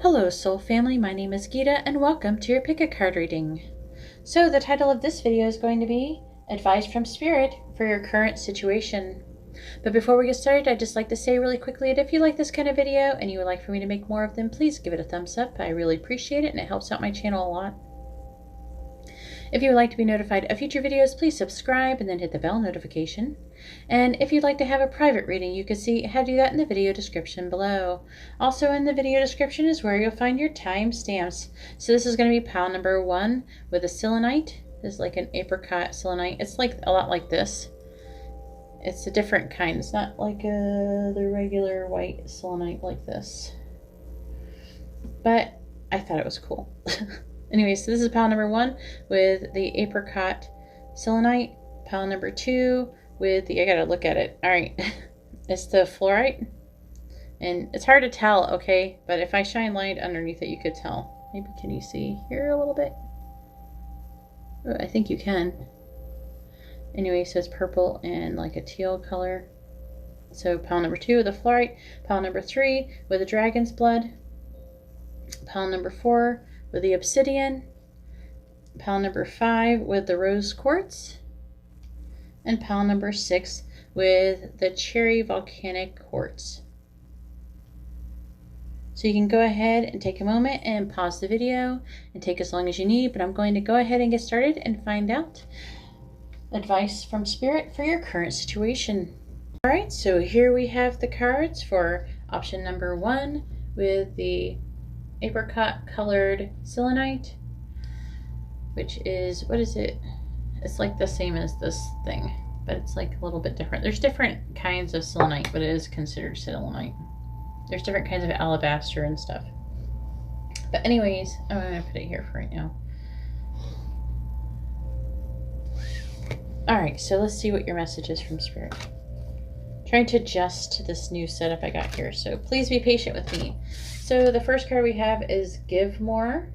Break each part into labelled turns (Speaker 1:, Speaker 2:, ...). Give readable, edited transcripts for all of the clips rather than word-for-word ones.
Speaker 1: Hello soul family, my name is Gita and welcome to your pick a card reading. So the title of this video is going to be Advice from Spirit for your current situation. But before we get started, I'd just like to say really quickly that if you like this kind of video and you would like for me to make more of them, please give it a thumbs up. I really appreciate it and it helps out my channel a lot. If you would like to be notified of future videos, please subscribe and then hit the bell notification. And if you'd like to have a private reading, you can see how to do that in the video description below. Also in the video description is where you'll find your timestamps. So this is going to be pile number 1 with a selenite. This is like an apricot selenite. It's like a lot like this. It's a different kind. It's not like the regular white selenite like this. But I thought it was cool. Anyway, so this is pile number 1 with the apricot selenite. Pile number 2 with the, I gotta look at it. All right, it's the fluorite. And it's hard to tell, okay? But if I shine light underneath it, you could tell. Maybe can you see here a little bit? Oh, I think you can. Anyway, so it's purple and like a teal color. So pile number 2 with the fluorite. Pile number 3 with the dragon's blood. Pile number 4 with the obsidian, pile number 5 with the rose quartz, and pile number 6 with the cherry volcanic quartz. So you can go ahead and take a moment and pause the video and take as long as you need, but I'm going to go ahead and get started and find out advice from Spirit for your current situation. All right, so here we have the cards for option number 1 with the apricot colored selenite, which is, what is it? It's like the same as this thing, but it's like a little bit different. There's different kinds of selenite, but it is considered selenite. There's different kinds of alabaster and stuff. But anyways, I'm gonna put it here for right now. All right, so let's see what your message is from Spirit. Trying to adjust to this new setup I got here, so please be patient with me. So the first card we have is Give More.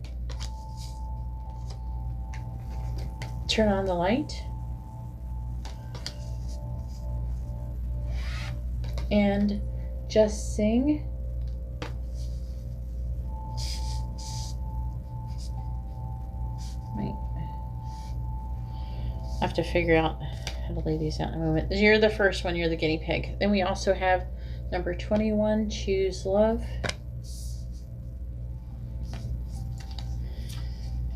Speaker 1: Turn on the light. And Just Sing. Wait. I have to figure out how to lay these out in a moment. You're the first one, you're the guinea pig. Then we also have number 21, Choose Love.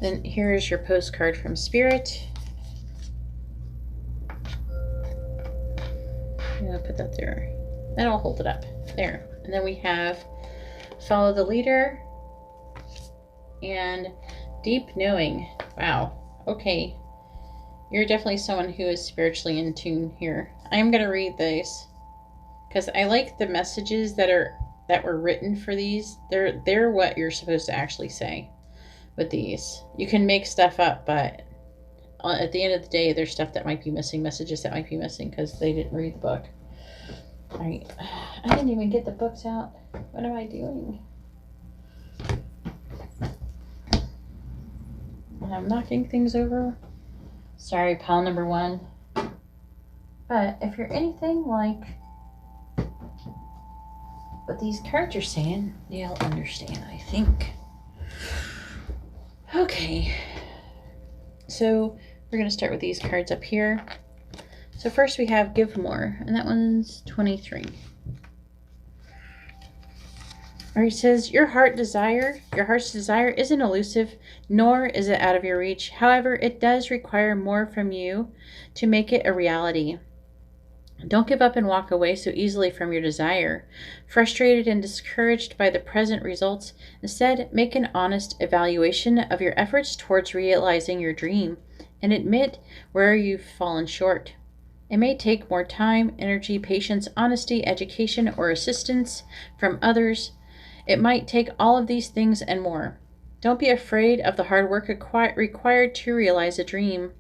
Speaker 1: Then here is your postcard from Spirit. I'm gonna put that there. Then I'll hold it up. There. And then we have Follow the Leader and Deep Knowing. Wow. Okay. You're definitely someone who is spiritually in tune here. I'm gonna read these because I like the messages that were written for these. They're what you're supposed to actually say. With these, you can make stuff up, but at the end of the day, there's stuff that might be missing, messages that might be missing because they didn't read the book. All right, I didn't even get the books out. What am I doing? I'm knocking things over. Sorry, pile number 1. But if you're anything like what these cards are saying, you'll understand, I think. Okay, so we're going to start with these cards up here. So first we have Give More, and that one's 23. Or it says, your heart's desire isn't elusive, nor is it out of your reach. However, it does require more from you to make it a reality. Don't give up and walk away so easily from your desire. Frustrated and discouraged by the present results, instead make an honest evaluation of your efforts towards realizing your dream and admit where you've fallen short. It may take more time, energy, patience, honesty, education, or assistance from others. It might take all of these things and more. Don't be afraid of the hard work required to realize a dream,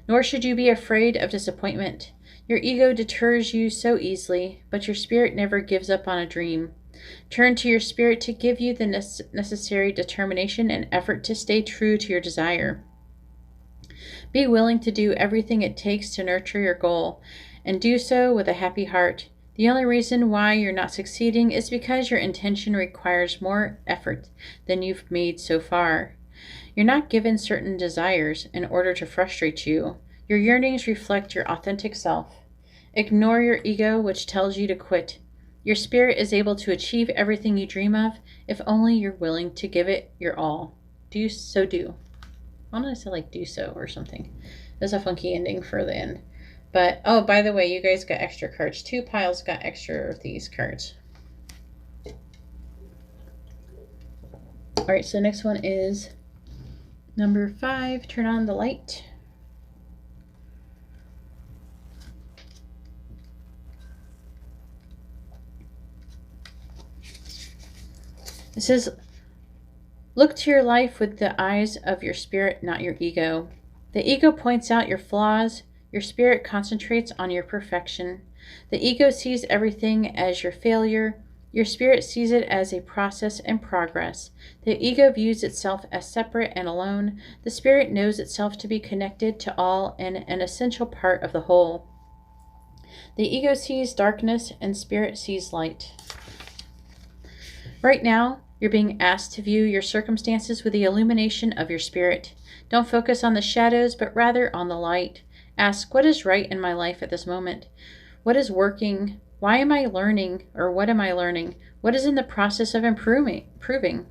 Speaker 1: nor should you be afraid of disappointment. Your ego deters you so easily, but your spirit never gives up on a dream. Turn to your spirit to give you the necessary determination and effort to stay true to your desire. Be willing to do everything it takes to nurture your goal, and do so with a happy heart. The only reason why you're not succeeding is because your intention requires more effort than you've made so far. You're not given certain desires in order to frustrate you. Your yearnings reflect your authentic self. Ignore your ego, which tells you to quit. Your spirit is able to achieve everything you dream of if only you're willing to give it your all. Do. Why don't I say like do so or something? That's a funky ending for the end. But, oh, by the way, you guys got extra cards. 2 piles got extra of these cards. All right, so the next one is number 5. Turn on the light. It says, look to your life with the eyes of your spirit, not your ego. The ego points out your flaws. Your spirit concentrates on your perfection. The ego sees everything as your failure. Your spirit sees it as a process and progress. The ego views itself as separate and alone. The spirit knows itself to be connected to all and an essential part of the whole. The ego sees darkness and spirit sees light. Right now, you're being asked to view your circumstances with the illumination of your spirit. Don't focus on the shadows, but rather on the light. Ask, what is right in my life at this moment? What is working? Why am I learning? Or what am I learning? What is in the process of improving?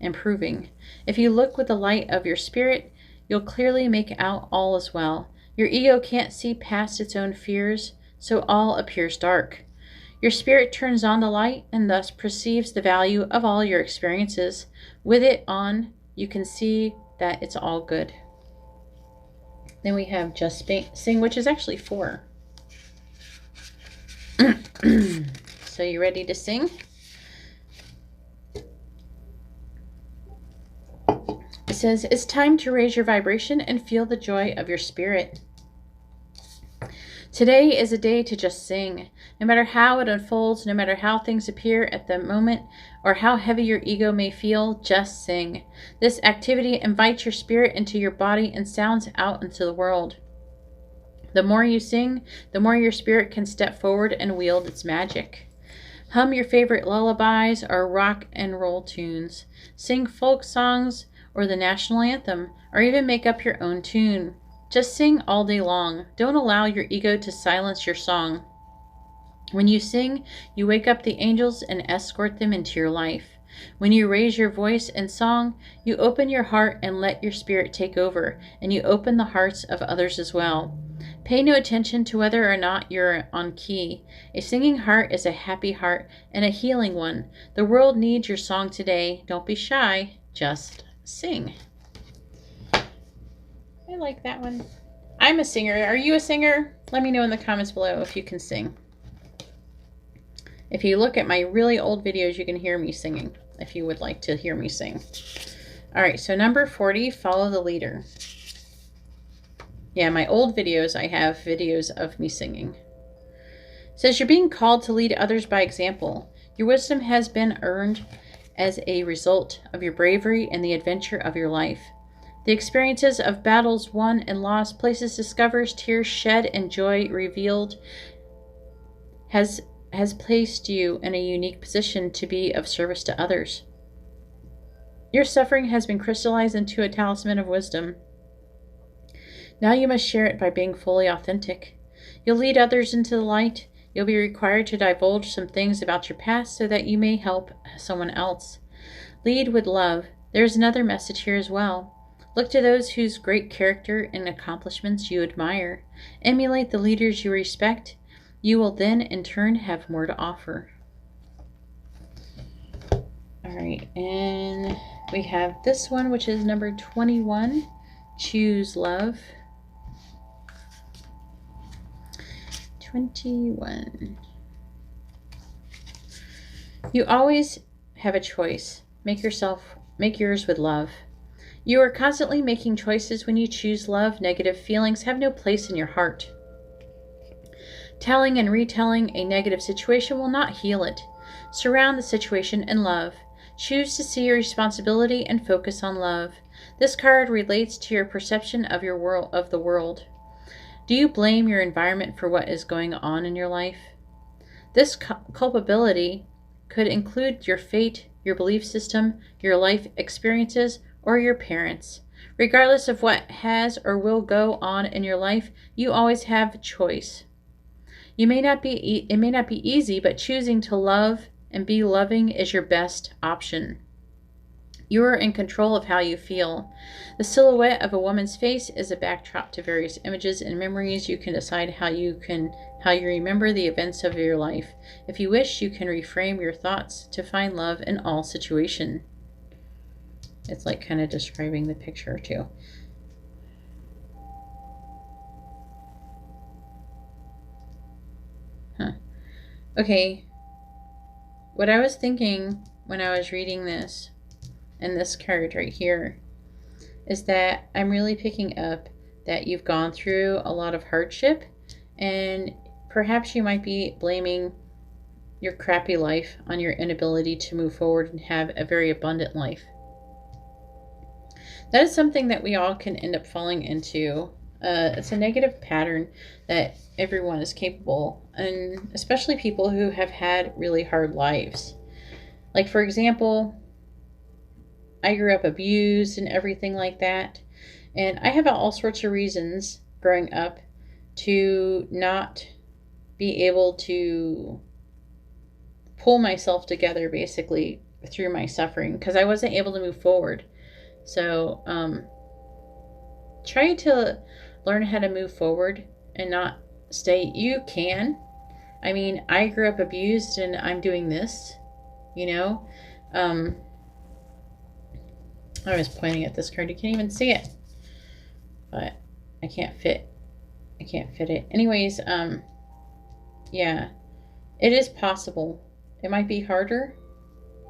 Speaker 1: If you look with the light of your spirit, you'll clearly make out all is well. Your ego can't see past its own fears, so all appears dark. Your spirit turns on the light and thus perceives the value of all your experiences. With it on, you can see that it's all good. Then we have Just Sing, which is actually 4. So you ready to sing? It says, it's time to raise your vibration and feel the joy of your spirit. Today is a day to just sing. No matter how it unfolds, no matter how things appear at the moment, or how heavy your ego may feel, just sing. This activity invites your spirit into your body and sounds out into the world. The more you sing, the more your spirit can step forward and wield its magic. Hum your favorite lullabies or rock and roll tunes. Sing folk songs or the national anthem, or even make up your own tune. Just sing all day long. Don't allow your ego to silence your song. When you sing, you wake up the angels and escort them into your life. When you raise your voice in song, you open your heart and let your spirit take over, and you open the hearts of others as well. Pay no attention to whether or not you're on key. A singing heart is a happy heart and a healing one. The world needs your song today. Don't be shy. Just sing. I like that one. I'm a singer. Are you a singer? Let me know in the comments below if you can sing. If you look at my really old videos, you can hear me singing, if you would like to hear me sing. All right, so number 40, follow the leader. Yeah, my old videos, I have videos of me singing. It says you're being called to lead others by example. Your wisdom has been earned as a result of your bravery and the adventure of your life. The experiences of battles won and lost, places discovered, tears shed, and joy revealed has placed you in a unique position to be of service to others. Your suffering has been crystallized into a talisman of wisdom. Now you must share it by being fully authentic. You'll lead others into the light. You'll be required to divulge some things about your past so that you may help someone else. Lead with love. There's another message here as well. Look to those whose great character and accomplishments you admire. Emulate the leaders you respect. You will then, in turn, have more to offer. All right, and we have this one, which is number 21, Choose Love. 21. You always have a choice. Make yours with love. You are constantly making choices when you choose love. Negative feelings have no place in your heart. Telling and retelling a negative situation will not heal it. Surround the situation in love. Choose to see your responsibility and focus on love. This card relates to your perception of the world. Do you blame your environment for what is going on in your life? This culpability could include your fate, your belief system, your life experiences, or your parents. Regardless of what has or will go on in your life, you always have a choice. It may not be easy, but choosing to love and be loving is your best option. You are in control of how you feel. The silhouette of a woman's face is a backdrop to various images and memories. You can decide how you remember the events of your life. If you wish, you can reframe your thoughts to find love in all situations. It's like kind of describing the picture too. Okay. What I was thinking when I was reading this, and this card right here, is that I'm really picking up that you've gone through a lot of hardship, and perhaps you might be blaming your crappy life on your inability to move forward and have a very abundant life. That is something that we all can end up falling into. It's a negative pattern that everyone is capable, and especially people who have had really hard lives. Like, for example, I grew up abused and everything like that, and I have all sorts of reasons growing up to not be able to pull myself together basically through my suffering, because I wasn't able to move forward. So try to learn how to move forward and not stay. You can. I mean, I grew up abused and I'm doing this, you know. I was pointing at this card. You can't even see it, but I can't fit it. Anyways, yeah, it is possible. It might be harder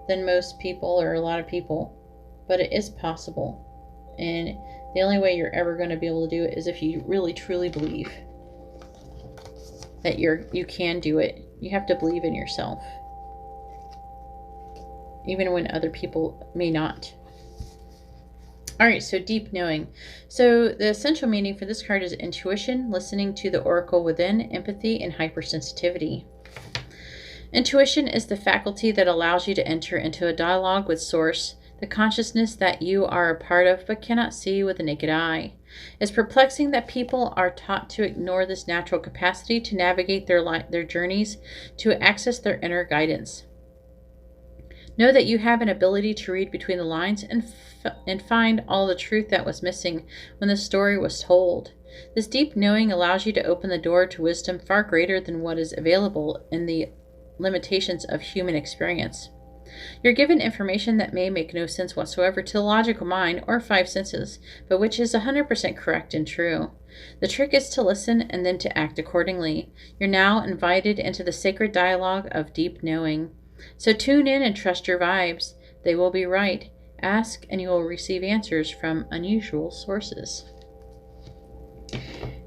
Speaker 1: than most people or a lot of people, but it is possible. And the only way you're ever going to be able to do it is if you really truly believe that you can do it. You have to believe in yourself, even when other people may not. All right, so deep knowing. So the essential meaning for this card is intuition, listening to the oracle within, empathy, and hypersensitivity. Intuition is the faculty that allows you to enter into a dialogue with Source, the consciousness that you are a part of but cannot see with the naked eye. It's perplexing that people are taught to ignore this natural capacity to navigate their journeys, to access their inner guidance. Know that you have an ability to read between the lines and find all the truth that was missing when the story was told. This deep knowing allows you to open the door to wisdom far greater than what is available in the limitations of human experience. You're given information that may make no sense whatsoever to the logical mind or five senses, but which is 100% correct and true. The trick is to listen and then to act accordingly. You're now invited into the sacred dialogue of deep knowing. So tune in and trust your vibes. They will be right. Ask and you will receive answers from unusual sources.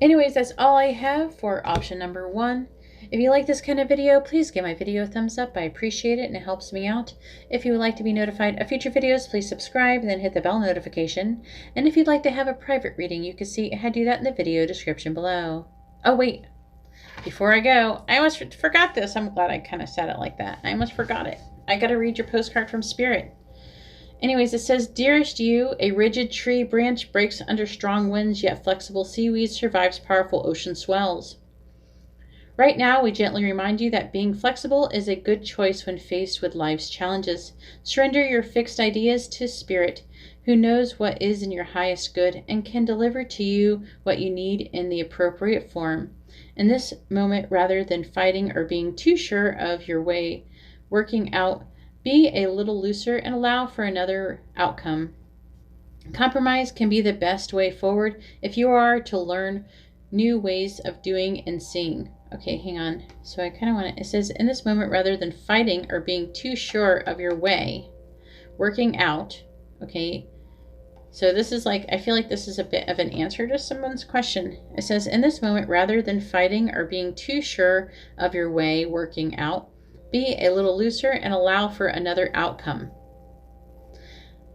Speaker 1: Anyways, that's all I have for option number 1. If you like this kind of video, please give my video a thumbs up. I appreciate it and it helps me out. If you would like to be notified of future videos, please subscribe and then hit the bell notification. And if you'd like to have a private reading, you can see how to do that in the video description below. Oh wait, before I go, I almost forgot this. I'm glad I kind of said it like that. I almost forgot it. I got to read your postcard from Spirit. Anyways, it says, Dearest you, a rigid tree branch breaks under strong winds, yet flexible seaweed survives powerful ocean swells. Right now, we gently remind you that being flexible is a good choice when faced with life's challenges. Surrender your fixed ideas to Spirit, who knows what is in your highest good and can deliver to you what you need in the appropriate form. In this moment, rather than fighting or being too sure of your way working out, be a little looser and allow for another outcome. Compromise can be the best way forward if you are to learn new ways of doing and seeing. Okay, hang on. So I kind of want to, it says, in this moment, rather than fighting or being too sure of your way, working out. Okay, so this is like, I feel like this is a bit of an answer to someone's question. It says, in this moment, rather than fighting or being too sure of your way, working out, be a little looser and allow for another outcome.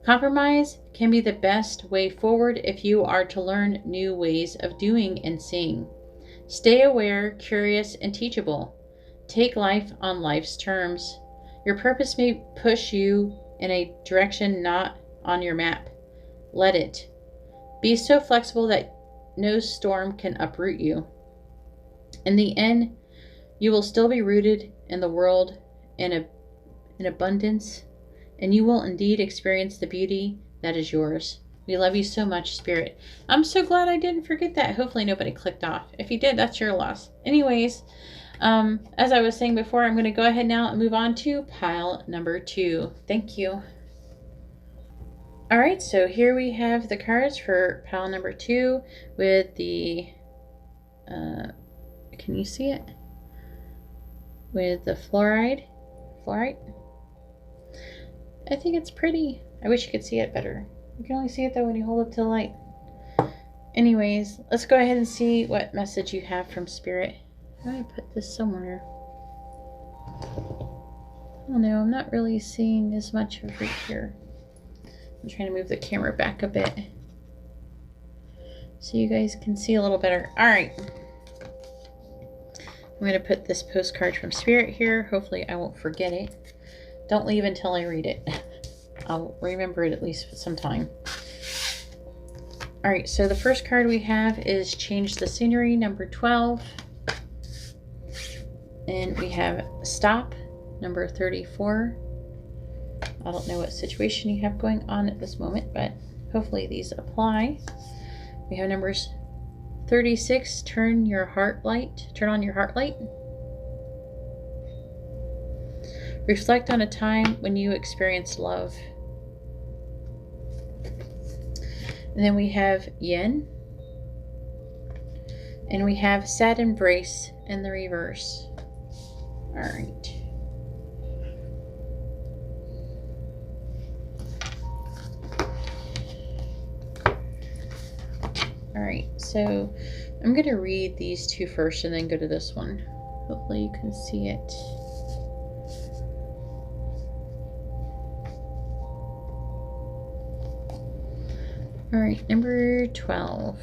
Speaker 1: Compromise can be the best way forward if you are to learn new ways of doing and seeing. Stay aware, curious, and teachable. Take life on life's terms. Your purpose may push you in a direction not on your map. Let it. Be so flexible that no storm can uproot you. In the end, you will still be rooted in the world in abundance, and you will indeed experience the beauty that is yours. We love you so much, Spirit. I'm so glad I didn't forget that. Hopefully nobody clicked off. If you did, that's your loss. Anyways, as I was saying before, I'm going to go ahead now and move on to pile number 2. Thank you. All right, so here we have the cards for pile number 2 with the, can you see it? With the fluorite. I think it's pretty. I wish you could see it better. You can only see it though when you hold it to the light. Anyways, let's go ahead and see what message you have from Spirit. How do I put this somewhere? Oh no, I'm not really seeing as much of it here. I'm trying to move the camera back a bit so you guys can see a little better. All right. I'm going to put this postcard from Spirit here. Hopefully I won't forget it. Don't leave until I read it. I'll remember it at least sometime. All right, so the first card we have is Change the Scenery, number 12. And we have Stop, number 34. I don't know what situation you have going on at this moment, but hopefully these apply. We have numbers 36, turn on your heart light. Reflect on a time when you experienced love. And then we have Yin. And we have Sad Embrace in the reverse. All right. All right, so I'm going to read these two first and then go to this one. Hopefully you can see it. All right, number 12.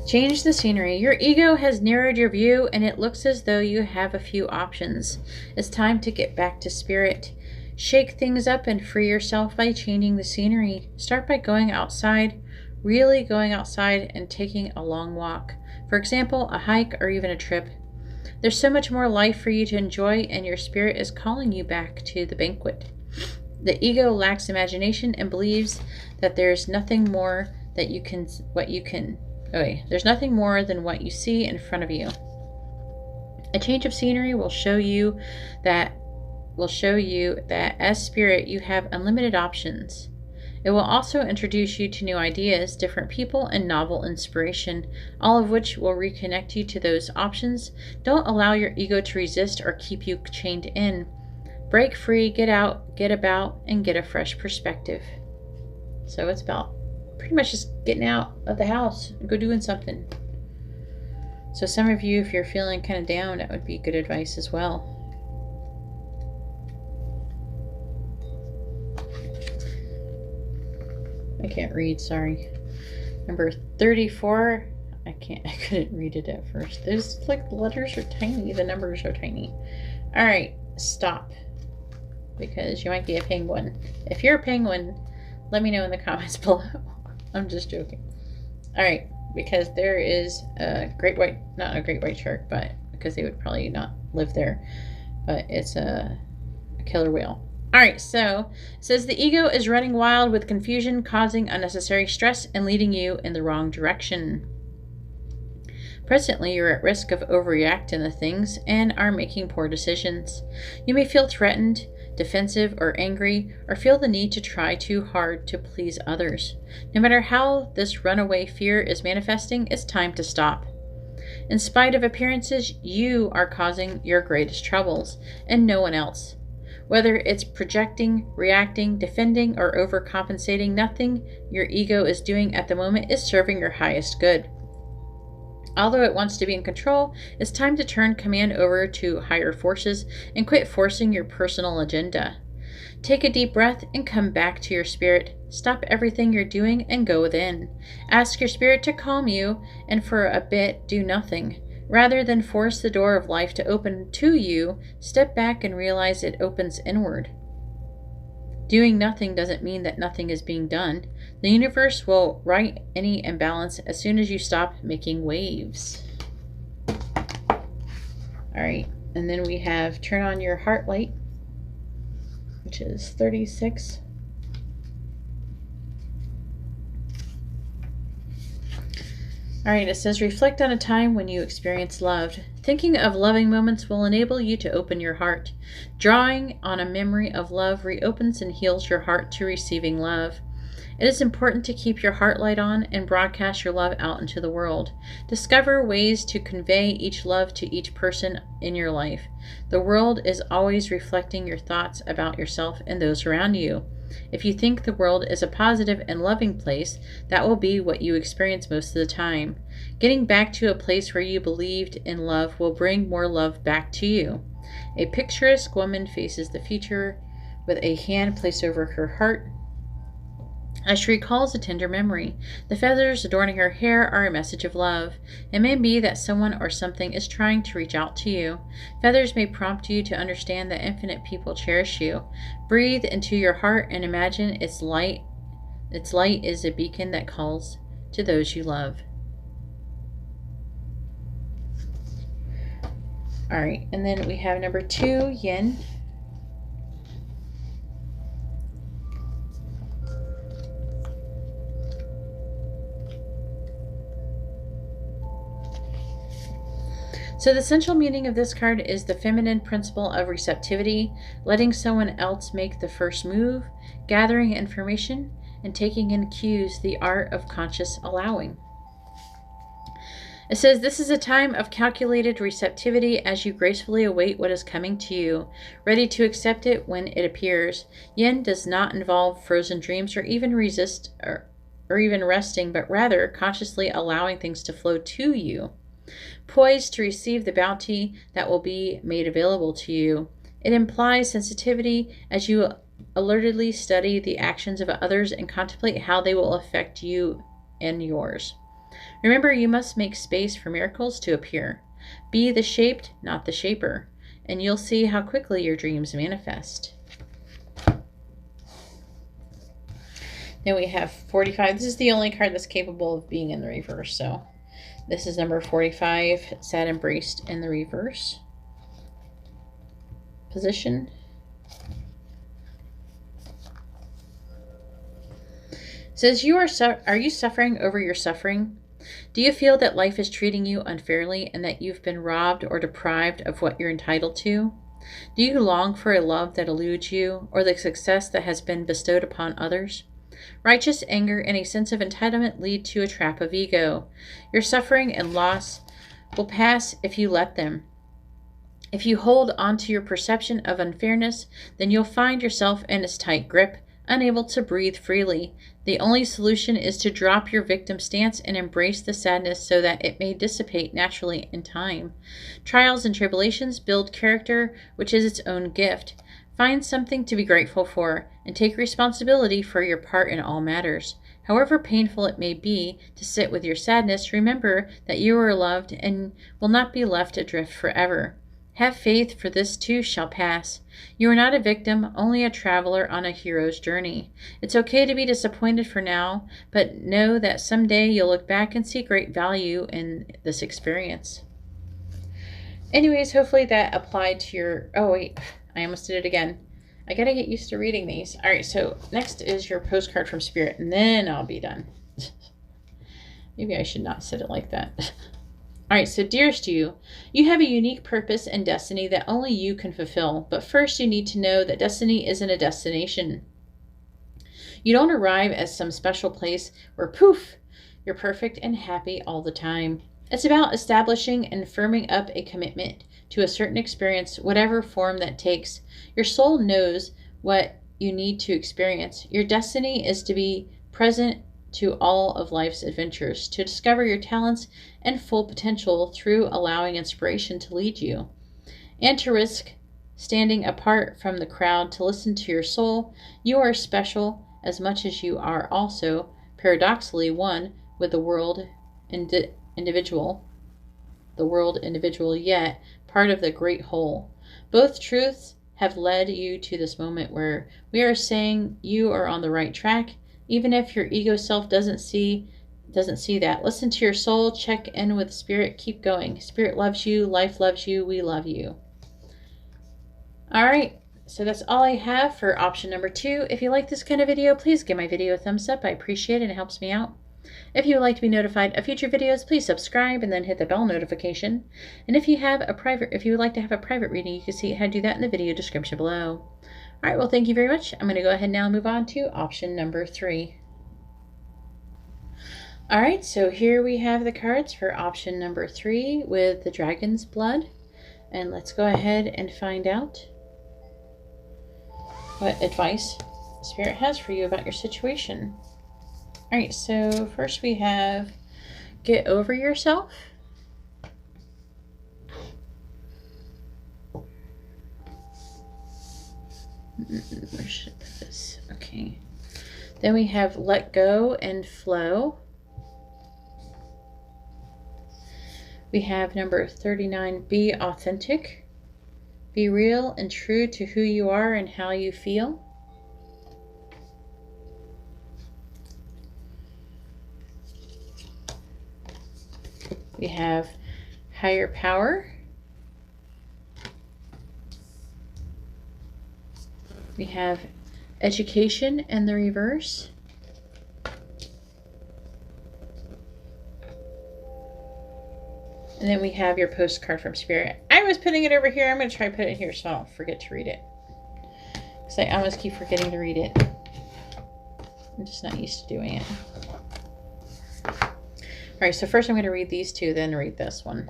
Speaker 1: Change the scenery. Your ego has narrowed your view and it looks as though you have a few options. It's time to get back to Spirit. Shake things up and free yourself by changing the scenery. Start by going outside, really going outside and taking a long walk. For example, a hike or even a trip. There's so much more life for you to enjoy and your spirit is calling you back to the banquet. The ego lacks imagination and believes that there's nothing more that there's nothing more than what you see in front of you. A change of scenery will show you that as spirit you have unlimited options. It will also introduce you to new ideas, different people, and novel inspiration, all of which will reconnect you to those options. Don't allow your ego to resist or keep you chained in. Break free, get out, get about, and get a fresh perspective. So it's about pretty much just getting out of the house and go doing something. So some of you, if you're feeling kind of down, that would be good advice as well. I can't read, sorry. Number 34. I couldn't read it at first. Those like letters are tiny. The numbers are tiny. All right, stop. Because you might be a penguin. If you're a penguin, let me know in the comments below. I'm just joking. All right, because there is a not a great white shark, but because they would probably not live there, but it's a killer whale. All right, so it says the ego is running wild with confusion, causing unnecessary stress and leading you in the wrong direction. Presently, you're at risk of overreacting to things and are making poor decisions. You may feel threatened, defensive, or angry, or feel the need to try too hard to please others. No matter how this runaway fear is manifesting, it's time to stop. In spite of appearances, you are causing your greatest troubles, and no one else. Whether it's projecting, reacting, defending, or overcompensating, nothing your ego is doing at the moment is serving your highest good. Although it wants to be in control, it's time to turn command over to higher forces and quit forcing your personal agenda. Take a deep breath and come back to your spirit. Stop everything you're doing and go within. Ask your spirit to calm you, and for a bit, do nothing. Rather than force the door of life to open to you, step back and realize it opens inward. Doing nothing doesn't mean that nothing is being done. The universe will right any imbalance as soon as you stop making waves. All right, and then we have turn on your heart light, which is 36. All right, it says reflect on a time when you experienced love. Thinking of loving moments will enable you to open your heart. Drawing on a memory of love reopens and heals your heart to receiving love. It is important to keep your heart light on and broadcast your love out into the world. Discover ways to convey each love to each person in your life. The world is always reflecting your thoughts about yourself and those around you. If you think the world is a positive and loving place, that will be what you experience most of the time. Getting back to a place where you believed in love will bring more love back to you. A picturesque woman faces the future with a hand placed over her heart as she recalls a tender memory. The feathers adorning her hair are a message of love. It may be that someone or something is trying to reach out to you. Feathers may prompt you to understand that infinite people cherish you. Breathe into your heart and imagine its light. Its light is a beacon that calls to those you love. All right, and then we have number 2, yin. So the essential meaning of this card is the feminine principle of receptivity, letting someone else make the first move, gathering information, and taking in cues, the art of conscious allowing. It says this is a time of calculated receptivity as you gracefully await what is coming to you, ready to accept it when it appears. Yin does not involve frozen dreams or even even resting, but rather consciously allowing things to flow to you. Poised to receive the bounty that will be made available to you. It implies sensitivity as you alertedly study the actions of others and contemplate how they will affect you and yours. Remember, you must make space for miracles to appear. Be the shaped, not the shaper, and you'll see how quickly your dreams manifest. Then we have 45. This is the only card that's capable of being in the reverse, so this is number 45, sad embraced in the reverse position. It says, are you suffering over your suffering? Do you feel that life is treating you unfairly and that you've been robbed or deprived of what you're entitled to? Do you long for a love that eludes you or the success that has been bestowed upon others? Righteous anger and a sense of entitlement lead to a trap of ego. Your suffering and loss will pass if you let them. If you hold on to your perception of unfairness, then you'll find yourself in its tight grip, unable to breathe freely. The only solution is to drop your victim stance and embrace the sadness so that it may dissipate naturally in time. Trials and tribulations build character, which is its own gift. Find something to be grateful for and take responsibility for your part in all matters. However painful it may be to sit with your sadness, remember that you are loved and will not be left adrift forever. Have faith, for this too shall pass. You are not a victim, only a traveler on a hero's journey. It's okay to be disappointed for now, but know that someday you'll look back and see great value in this experience. Anyways, hopefully that applied to your... Oh, wait. I almost did it again. I gotta get used to reading these. All right, so next is your postcard from Spirit, and then I'll be done. Maybe I should not set it like that. All right, so dearest you have a unique purpose and destiny that only you can fulfill. But first, you need to know that destiny isn't a destination. You don't arrive at some special place where, poof, you're perfect and happy all the time. It's about establishing and firming up a commitment to a certain experience, whatever form that takes. Your soul knows what you need to experience. Your destiny is to be present to all of life's adventures, to discover your talents and full potential through allowing inspiration to lead you, and to risk standing apart from the crowd to listen to your soul. You are special as much as you are also, paradoxically, one with the world individual, yet part of the great whole. Both truths have led you to this moment where we are saying you are on the right track, even if your ego self doesn't see that. Listen to your soul, check in with Spirit, keep going. Spirit loves you, life loves you, we love you. All right, so that's all I have for option number 2. If you like this kind of video, please give my video a thumbs up. I appreciate it. It helps me out. If you would like to be notified of future videos, please subscribe and then hit the bell notification. And if you would like to have a private reading, you can see how to do that in the video description below. All right, well, thank you very much. I'm going to go ahead now and move on to option number 3. All right, so here we have the cards for option number 3 with the dragon's blood. And let's go ahead and find out what advice Spirit has for you about your situation. All right, so first we have get over yourself. Where should I put this? Okay. Then we have let go and flow. We have number 39, be authentic. Be real and true to who you are and how you feel. We have higher power. We have education and the reverse. And then we have your postcard from Spirit. I was putting it over here. I'm going to try to put it here so I don't forget to read it. Because I almost keep forgetting to read it. I'm just not used to doing it. All right, so first I'm going to read these two, then read this one.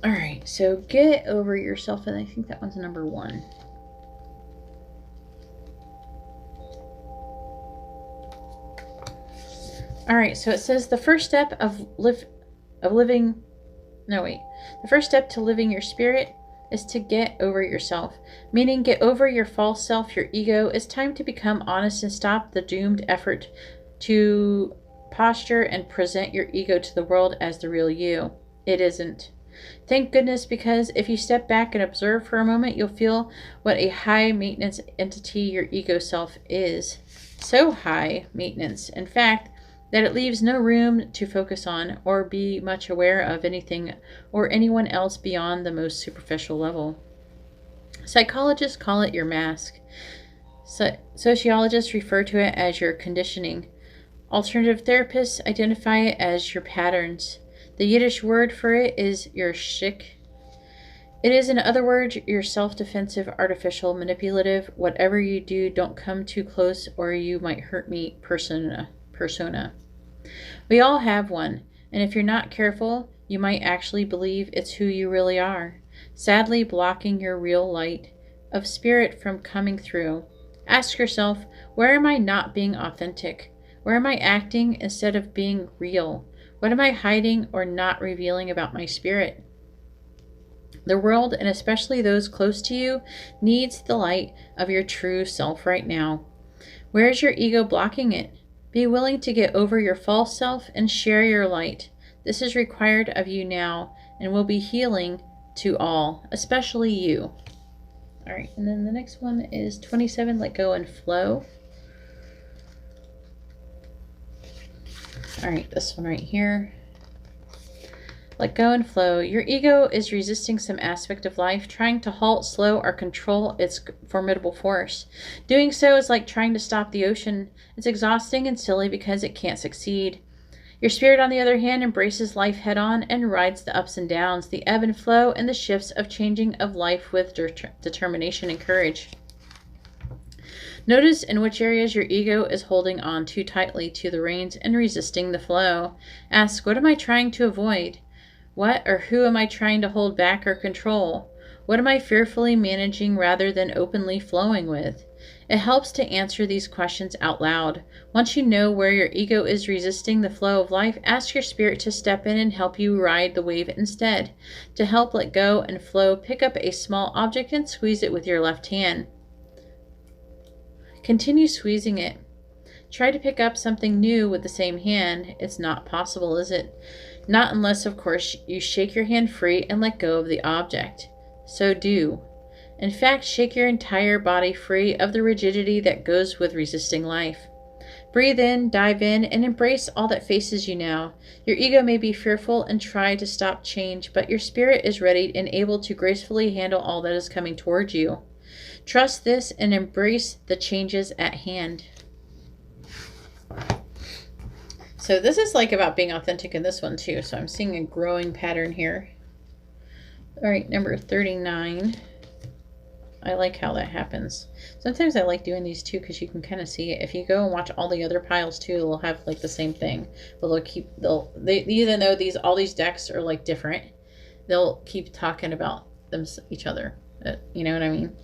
Speaker 1: All right, so get over yourself, and I think that one's number 1. All right, so it says the first step to living your spirit is to get over yourself, meaning get over your false self, your ego. It's time to become honest and stop the doomed effort to posture and present your ego to the world as the real you. It isn't. Thank goodness, because if you step back and observe for a moment, you'll feel what a high maintenance entity your ego self is. So high maintenance, in fact, that it leaves no room to focus on or be much aware of anything or anyone else beyond the most superficial level. Psychologists call it your mask. Sociologists refer to it as your conditioning. Alternative therapists identify it as your patterns. The Yiddish word for it is your shtick. It is, in other words, your self-defensive, artificial, manipulative, whatever you do, don't come too close or you might hurt me persona. We all have one, and if you're not careful, you might actually believe it's who you really are, sadly blocking your real light of spirit from coming through. Ask yourself, where am I not being authentic? Where am I acting instead of being real? What am I hiding or not revealing about my spirit? The world, and especially those close to you, needs the light of your true self right now. Where is your ego blocking it? Be willing to get over your false self and share your light. This is required of you now and will be healing to all, especially you. All right, and then the next one is 27, let go and flow. All right, this one right here. Let go and flow. Your ego is resisting some aspect of life, trying to halt, slow, or control its formidable force. Doing so is like trying to stop the ocean. It's exhausting and silly because it can't succeed. Your spirit, on the other hand, embraces life head-on and rides the ups and downs, the ebb and flow, and the shifts of changing of life with determination and courage. Notice in which areas your ego is holding on too tightly to the reins and resisting the flow. Ask, what am I trying to avoid? What or who am I trying to hold back or control? What am I fearfully managing rather than openly flowing with? It helps to answer these questions out loud. Once you know where your ego is resisting the flow of life, ask your spirit to step in and help you ride the wave instead. To help let go and flow, pick up a small object and squeeze it with your left hand. Continue squeezing it. Try to pick up something new with the same hand. It's not possible, is it? Not unless, of course, you shake your hand free and let go of the object. So do. In fact, shake your entire body free of the rigidity that goes with resisting life. Breathe in, dive in, and embrace all that faces you now. Your ego may be fearful and try to stop change, but your spirit is ready and able to gracefully handle all that is coming towards you. Trust this and embrace the changes at hand. So this is like about being authentic in this one too. So I'm seeing a growing pattern here. All right, number 39. I like how that happens. Sometimes I like doing these too because you can kind of see it. If you go and watch all the other piles too, they'll have like the same thing. But even though all these decks are like different, they'll keep talking about each other. You know what I mean?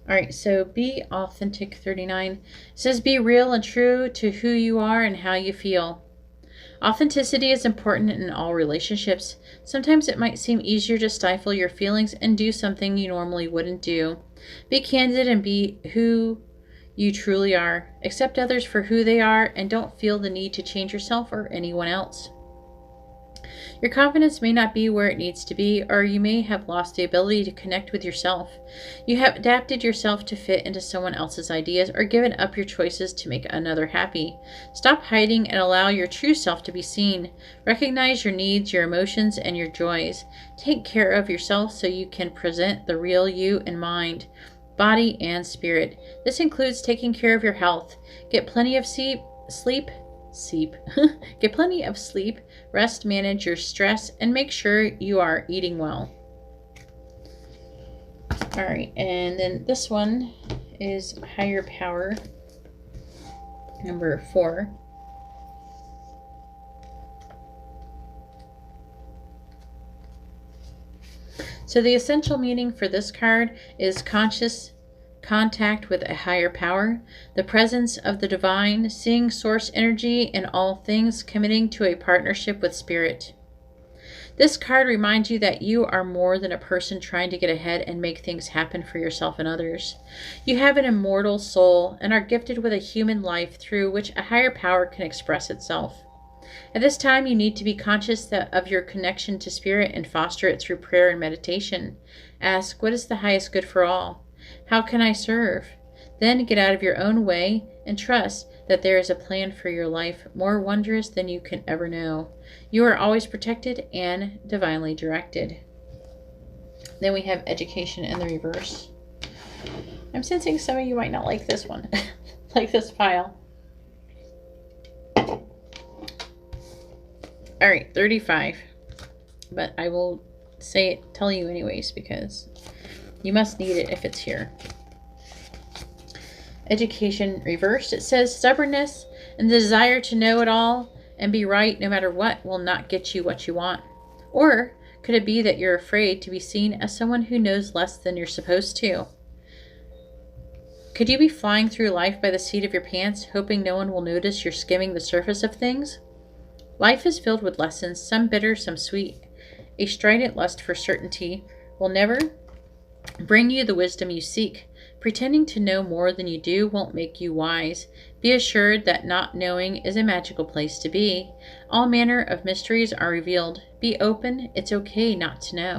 Speaker 1: All right, so be authentic 39. It says be real and true to who you are and how you feel. Authenticity is important in all relationships. Sometimes it might seem easier to stifle your feelings and do something you normally wouldn't do. Be candid and be who you truly are. Accept others for who they are and don't feel the need to change yourself or anyone else. Your confidence may not be where it needs to be, or you may have lost the ability to connect with yourself. You have adapted yourself to fit into someone else's ideas or given up your choices to make another happy. Stop hiding and allow your true self to be seen. Recognize your needs, your emotions, and your joys. Take care of yourself so you can present the real you in mind, body, and spirit. This includes taking care of your health. Get plenty of sleep. Get plenty of sleep, rest, manage your stress, and make sure you are eating well. All right, and then this one is higher power, number 4. So the essential meaning for this card is conscious contact with a higher power, the presence of the divine, seeing source energy in all things, committing to a partnership with spirit. This card reminds you that you are more than a person trying to get ahead and make things happen for yourself and others. You have an immortal soul and are gifted with a human life through which a higher power can express itself. At this time, you need to be conscious of your connection to spirit and foster it through prayer and meditation. Ask, what is the highest good for all? How can I serve? Then get out of your own way and trust that there is a plan for your life more wondrous than you can ever know. You are always protected and divinely directed. Then we have education in the reverse. I'm sensing some of you might not like this one, like this pile. All right, 35. But I will tell you anyways because you must need it if it's here. Education reversed. It says stubbornness and the desire to know it all and be right no matter what will not get you what you want. Or could it be that you're afraid to be seen as someone who knows less than you're supposed to? Could you be flying through life by the seat of your pants, hoping no one will notice you're skimming the surface of things? Life is filled with lessons, some bitter, some sweet. A strident lust for certainty will never bring you the wisdom you seek. Pretending to know more than you do won't make you wise. Be assured that not knowing is a magical place to be. All manner of mysteries are revealed. Be open. It's okay not to know.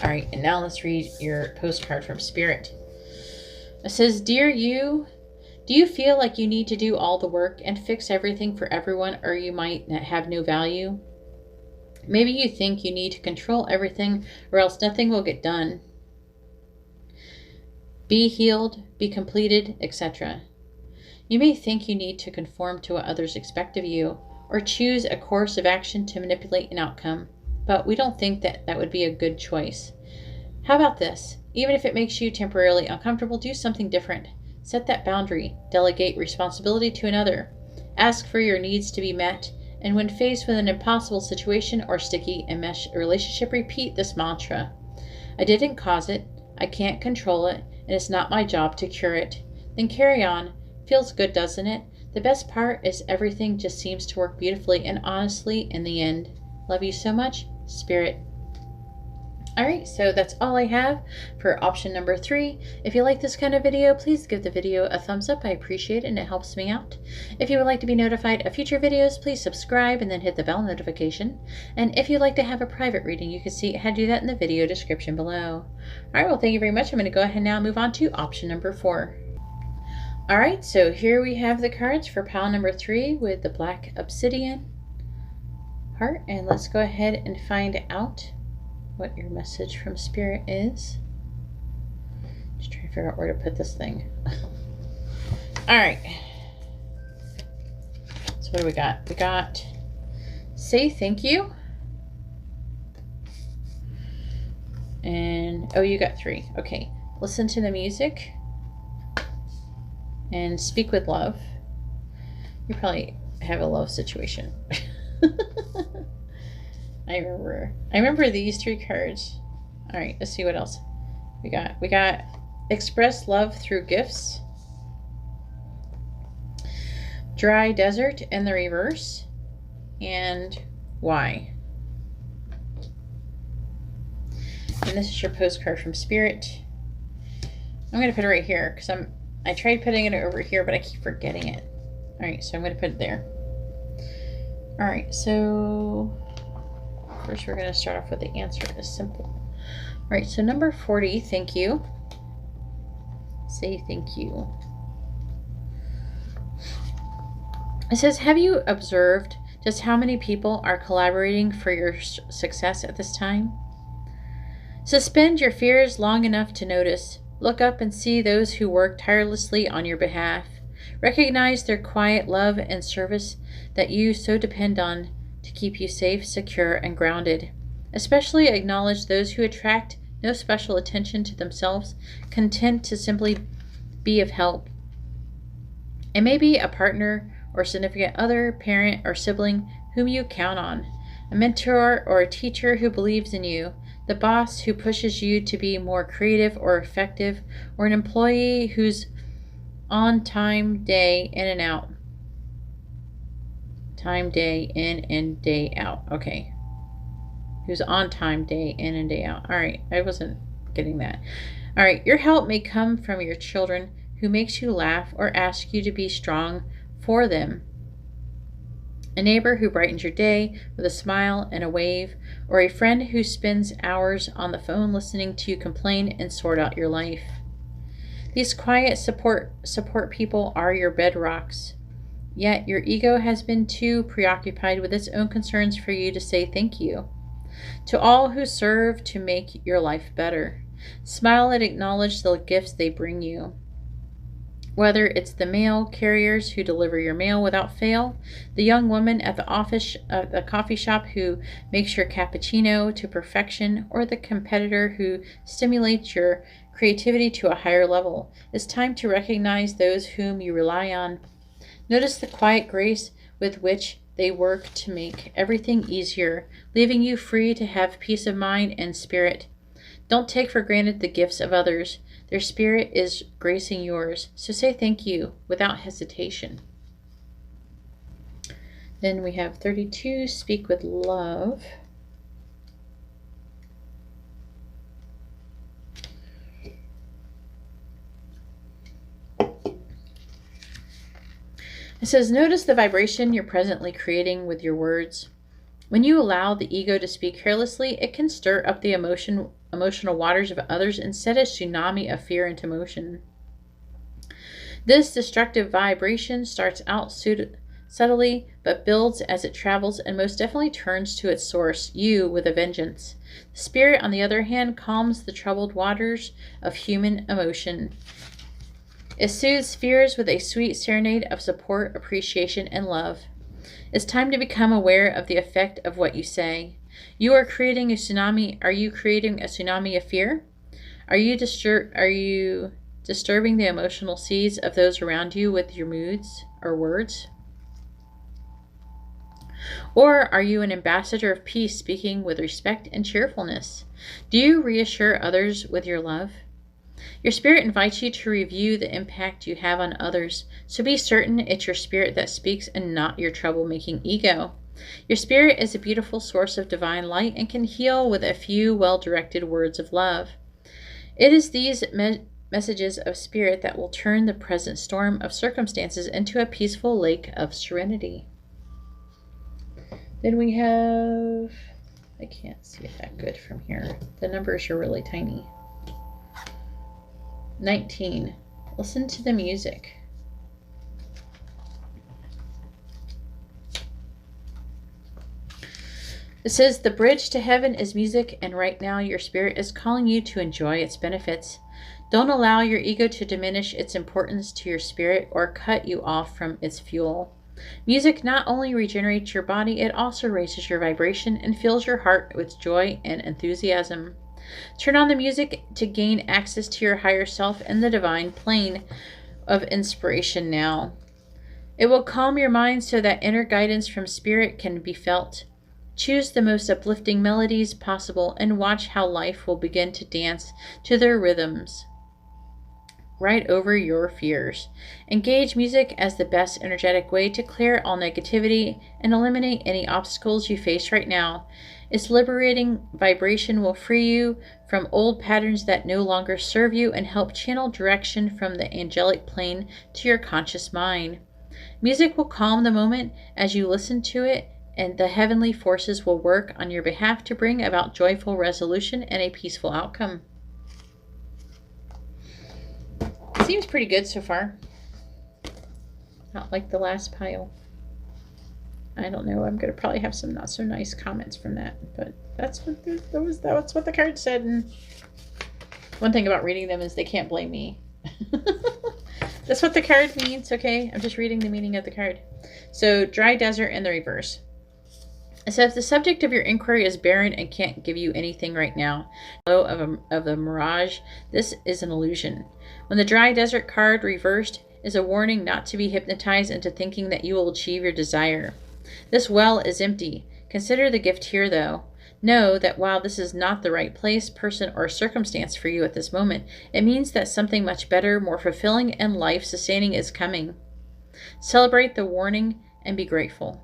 Speaker 1: All right, and now let's read your postcard from Spirit. It says, Dear you, do you feel like you need to do all the work and fix everything for everyone, or you might have no value? Maybe you think you need to control everything or else nothing will get done. Be healed, be completed, etc. You may think you need to conform to what others expect of you or choose a course of action to manipulate an outcome, but we don't think that would be a good choice. How about this? Even if it makes you temporarily uncomfortable, do something different. Set that boundary. Delegate responsibility to another. Ask for your needs to be met. And when faced with an impossible situation or sticky enmeshed relationship, repeat this mantra. I didn't cause it. I can't control it. and it's not my job to cure it. Then carry on. Feels good, doesn't it? The best part is everything just seems to work beautifully and honestly in the end. Love you so much, Spirit. Alright, so that's all I have for option number 3. If you like this kind of video, please give the video a thumbs up. I appreciate it and it helps me out. If you would like to be notified of future videos, please subscribe and then hit the bell notification. And if you'd like to have a private reading, you can see how to do that in the video description below. Alright, well thank you very much. I'm going to go ahead and now move on to option number 4. Alright, so here we have the cards for pile number 3 with the black obsidian heart. And let's go ahead and find out what your message from Spirit is. Just trying to figure out where to put this thing. Alright. So what do we got? We got say thank you. And, oh, you got 3. Okay. Listen to the music. And speak with love. You probably have a love situation. I remember these 3 cards. All right, let's see what else we got. We got express love through gifts, dry desert in the reverse, and why. And this is your postcard from Spirit. I'm going to put it right here because I tried putting it over here, but I keep forgetting it. All right, so I'm going to put it there. All right, so first, we're going to start off with the answer is simple. All right, so number 40, thank you. Say thank you. It says, have you observed just how many people are collaborating for your success at this time? Suspend your fears long enough to notice. Look up and see those who work tirelessly on your behalf. Recognize their quiet love and service that you so depend on to keep you safe, secure, and grounded. Especially acknowledge those who attract no special attention to themselves, content to simply be of help. It may be a partner or significant other, parent or sibling whom you count on, a mentor or a teacher who believes in you, the boss who pushes you to be more creative or effective, or an employee who's on time, day in and out. Time, day in and day out. Okay. Who's on time, day in and day out. All right. I wasn't getting that. All right. Your help may come from your children who makes you laugh or ask you to be strong for them. A neighbor who brightens your day with a smile and a wave, or a friend who spends hours on the phone listening to you complain and sort out your life. These quiet support people are your bedrocks. Yet your ego has been too preoccupied with its own concerns for you to say thank you. To all who serve to make your life better, smile and acknowledge the gifts they bring you. Whether it's the mail carriers who deliver your mail without fail, the young woman at the coffee shop who makes your cappuccino to perfection, or the competitor who stimulates your creativity to a higher level, it's time to recognize those whom you rely on. Notice the quiet grace with which they work to make everything easier, leaving you free to have peace of mind and spirit. Don't take for granted the gifts of others. Their spirit is gracing yours, so say thank you without hesitation. Then we have 32, speak with love. It says, notice the vibration you're presently creating with your words. When you allow the ego to speak carelessly, it can stir up the emotional waters of others and set a tsunami of fear into motion. This destructive vibration starts out subtly, but builds as it travels and most definitely turns to its source, you, with a vengeance. The spirit, on the other hand, calms the troubled waters of human emotion. It soothes fears with a sweet serenade of support, appreciation, and love. It's time to become aware of the effect of what you say. You are creating a tsunami. Are you creating a tsunami of fear? Are you disturbing the emotional seas of those around you with your moods or words? Or are you an ambassador of peace, speaking with respect and cheerfulness? Do you reassure others with your love? Your spirit invites you to review the impact you have on others, so be certain it's your spirit that speaks and not your troublemaking ego. Your spirit is a beautiful source of divine light and can heal with a few well-directed words of love. It is these messages of spirit that will turn the present storm of circumstances into a peaceful lake of serenity. Then we have, I can't see it that good from here. The numbers are really tiny. 19. Listen to the music. It says, the bridge to heaven is music, and right now your spirit is calling you to enjoy its benefits. Don't allow your ego to diminish its importance to your spirit or cut you off from its fuel. Music not only regenerates your body, it also raises your vibration and fills your heart with joy and enthusiasm. Turn on the music to gain access to your higher self and the divine plane of inspiration now. It will calm your mind so that inner guidance from spirit can be felt. Choose the most uplifting melodies possible and watch how life will begin to dance to their rhythms right over your fears. Engage music as the best energetic way to clear all negativity and eliminate any obstacles you face right now. Its liberating vibration will free you from old patterns that no longer serve you and help channel direction from the angelic plane to your conscious mind. Music will calm the moment as you listen to it, and the heavenly forces will work on your behalf to bring about joyful resolution and a peaceful outcome. Seems pretty good so far. Not like the last pile. I don't know. I'm going to probably have some not so nice comments from that, but that's what the card said. And one thing about reading them is they can't blame me. That's what the card means, okay? I'm just reading the meaning of the card. So, dry desert in the reverse. It says the subject of your inquiry is barren and can't give you anything right now. Of the mirage, this is an illusion. When the dry desert card reversed is a warning not to be hypnotized into thinking that you will achieve your desire. This well is empty. Consider the gift here, though. Know that while this is not the right place, person, or circumstance for you at this moment, it means that something much better, more fulfilling, and life-sustaining is coming. Celebrate the warning and be grateful.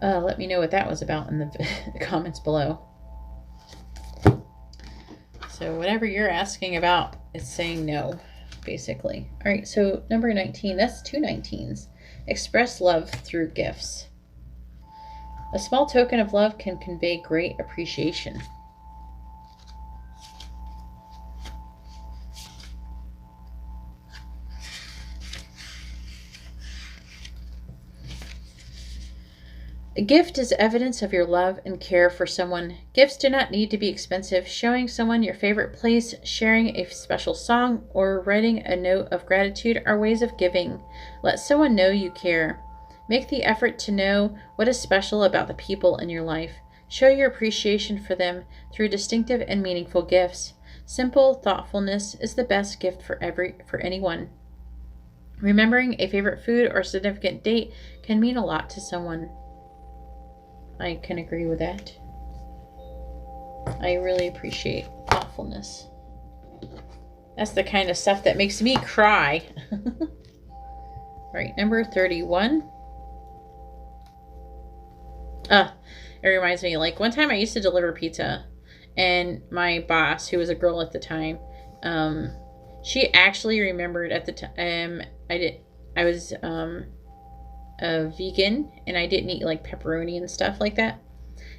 Speaker 1: Let me know what that was about in the comments below. So whatever you're asking about, it's saying no, basically. All right, so number 19, that's 2 19s. Express love through gifts. A small token of love can convey great appreciation. A gift is evidence of your love and care for someone. Gifts do not need to be expensive. Showing someone your favorite place, sharing a special song, or writing a note of gratitude are ways of giving. Let someone know you care. Make the effort to know what is special about the people in your life. Show your appreciation for them through distinctive and meaningful gifts. Simple thoughtfulness is the best gift for anyone. Remembering a favorite food or significant date can mean a lot to someone. I can agree with that. I really appreciate thoughtfulness. That's the kind of stuff that makes me cry. Right, number 31. It reminds me, like one time I used to deliver pizza, and my boss, who was a girl at the time, she actually remembered at the time I was a vegan, and I didn't eat like pepperoni and stuff like that,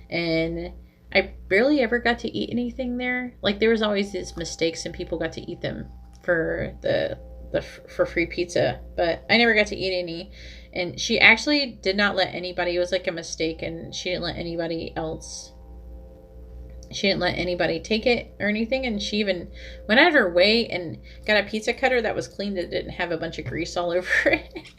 Speaker 1: and I barely ever got to eat anything there. Like there was always these mistakes and people got to eat them for for free pizza, but I never got to eat any. And she actually did not let anybody, it was like a mistake, and she didn't let anybody take it or anything. And she even went out of her way and got a pizza cutter that was clean, that didn't have a bunch of grease all over it.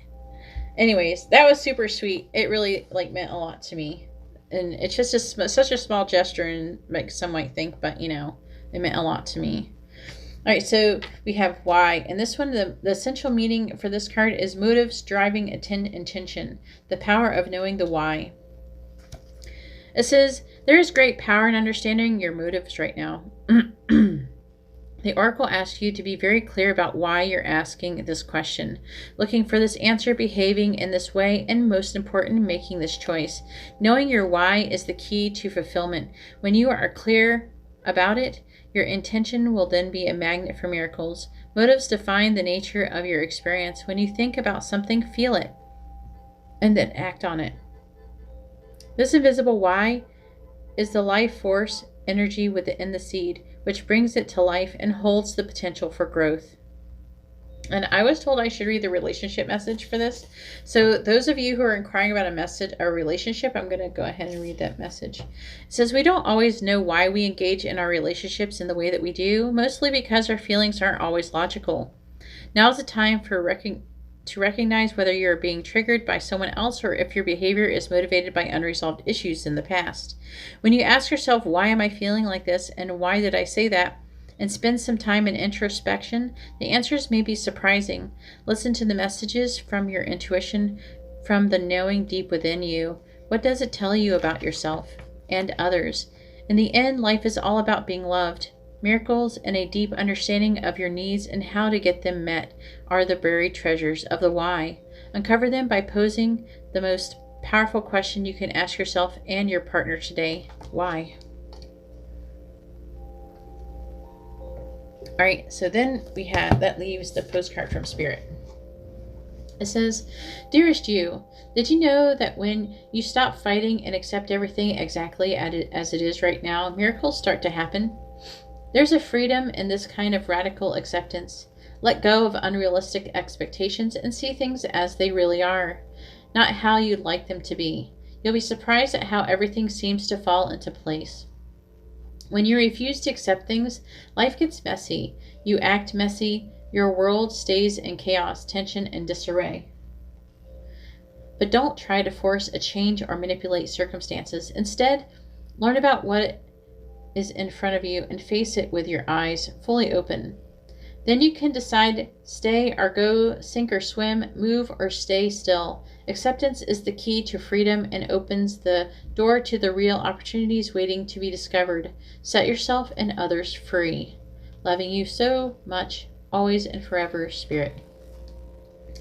Speaker 1: Anyways, that was super sweet. It really meant a lot to me. And it's just such a small gesture, and like some might think, but it meant a lot to me. All right, so we have why. And this one, the essential meaning for this card is motives, driving intention, the power of knowing the why. It says, there is great power in understanding your motives right now. The oracle asks you to be very clear about why you're asking this question, looking for this answer, behaving in this way, and most important, making this choice. Knowing your why is the key to fulfillment. When you are clear about it, your intention will then be a magnet for miracles. Motives define the nature of your experience. When you think about something, feel it, and then act on it. This invisible why is the life force energy within the seed, which brings it to life and holds the potential for growth. And I was told I should read the relationship message for this. So those of you who are inquiring about a relationship, I'm going to go ahead and read that message. It says, we don't always know why we engage in our relationships in the way that we do, mostly because our feelings aren't always logical. Now's the time to recognize whether you're being triggered by someone else or if your behavior is motivated by unresolved issues in the past. When you ask yourself, why am I feeling like this and why did I say that, and spend some time in introspection, the answers may be surprising. Listen to the messages from your intuition, from the knowing deep within you. What does it tell you about yourself and others? In the end, life is all about being loved. Miracles and a deep understanding of your needs and how to get them met are the buried treasures of the why. Uncover them by posing the most powerful question you can ask yourself and your partner today. Why? All right, so then that leaves the postcard from Spirit. It says, Dearest you, did you know that when you stop fighting and accept everything exactly as it is right now, miracles start to happen? There's a freedom in this kind of radical acceptance. Let go of unrealistic expectations and see things as they really are, not how you'd like them to be. You'll be surprised at how everything seems to fall into place. When you refuse to accept things, life gets messy. You act messy. Your world stays in chaos, tension, and disarray. But don't try to force a change or manipulate circumstances. Instead, learn about what is in front of you and face it with your eyes fully open. Then you can decide stay or go, sink or swim, move or stay still. Acceptance is the key to freedom and opens the door to the real opportunities waiting to be discovered. Set yourself and others free. Loving you so much, always and forever, Spirit.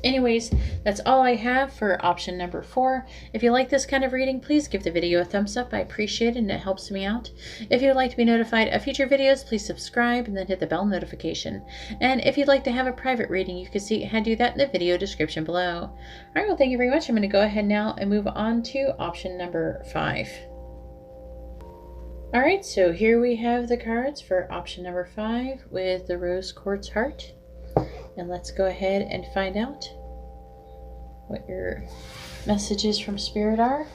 Speaker 1: Anyways, that's all I have for option number 4. If you like this kind of reading, please give the video a thumbs up. I appreciate it and it helps me out. If you'd like to be notified of future videos, please subscribe and then hit the bell notification. And if you'd like to have a private reading, you can see how to do that in the video description below. All right, well, thank you very much. I'm going to go ahead now and move on to option number 5. All right, so here we have the cards for option number 5 with the rose quartz heart. And let's go ahead and find out what your messages from Spirit are,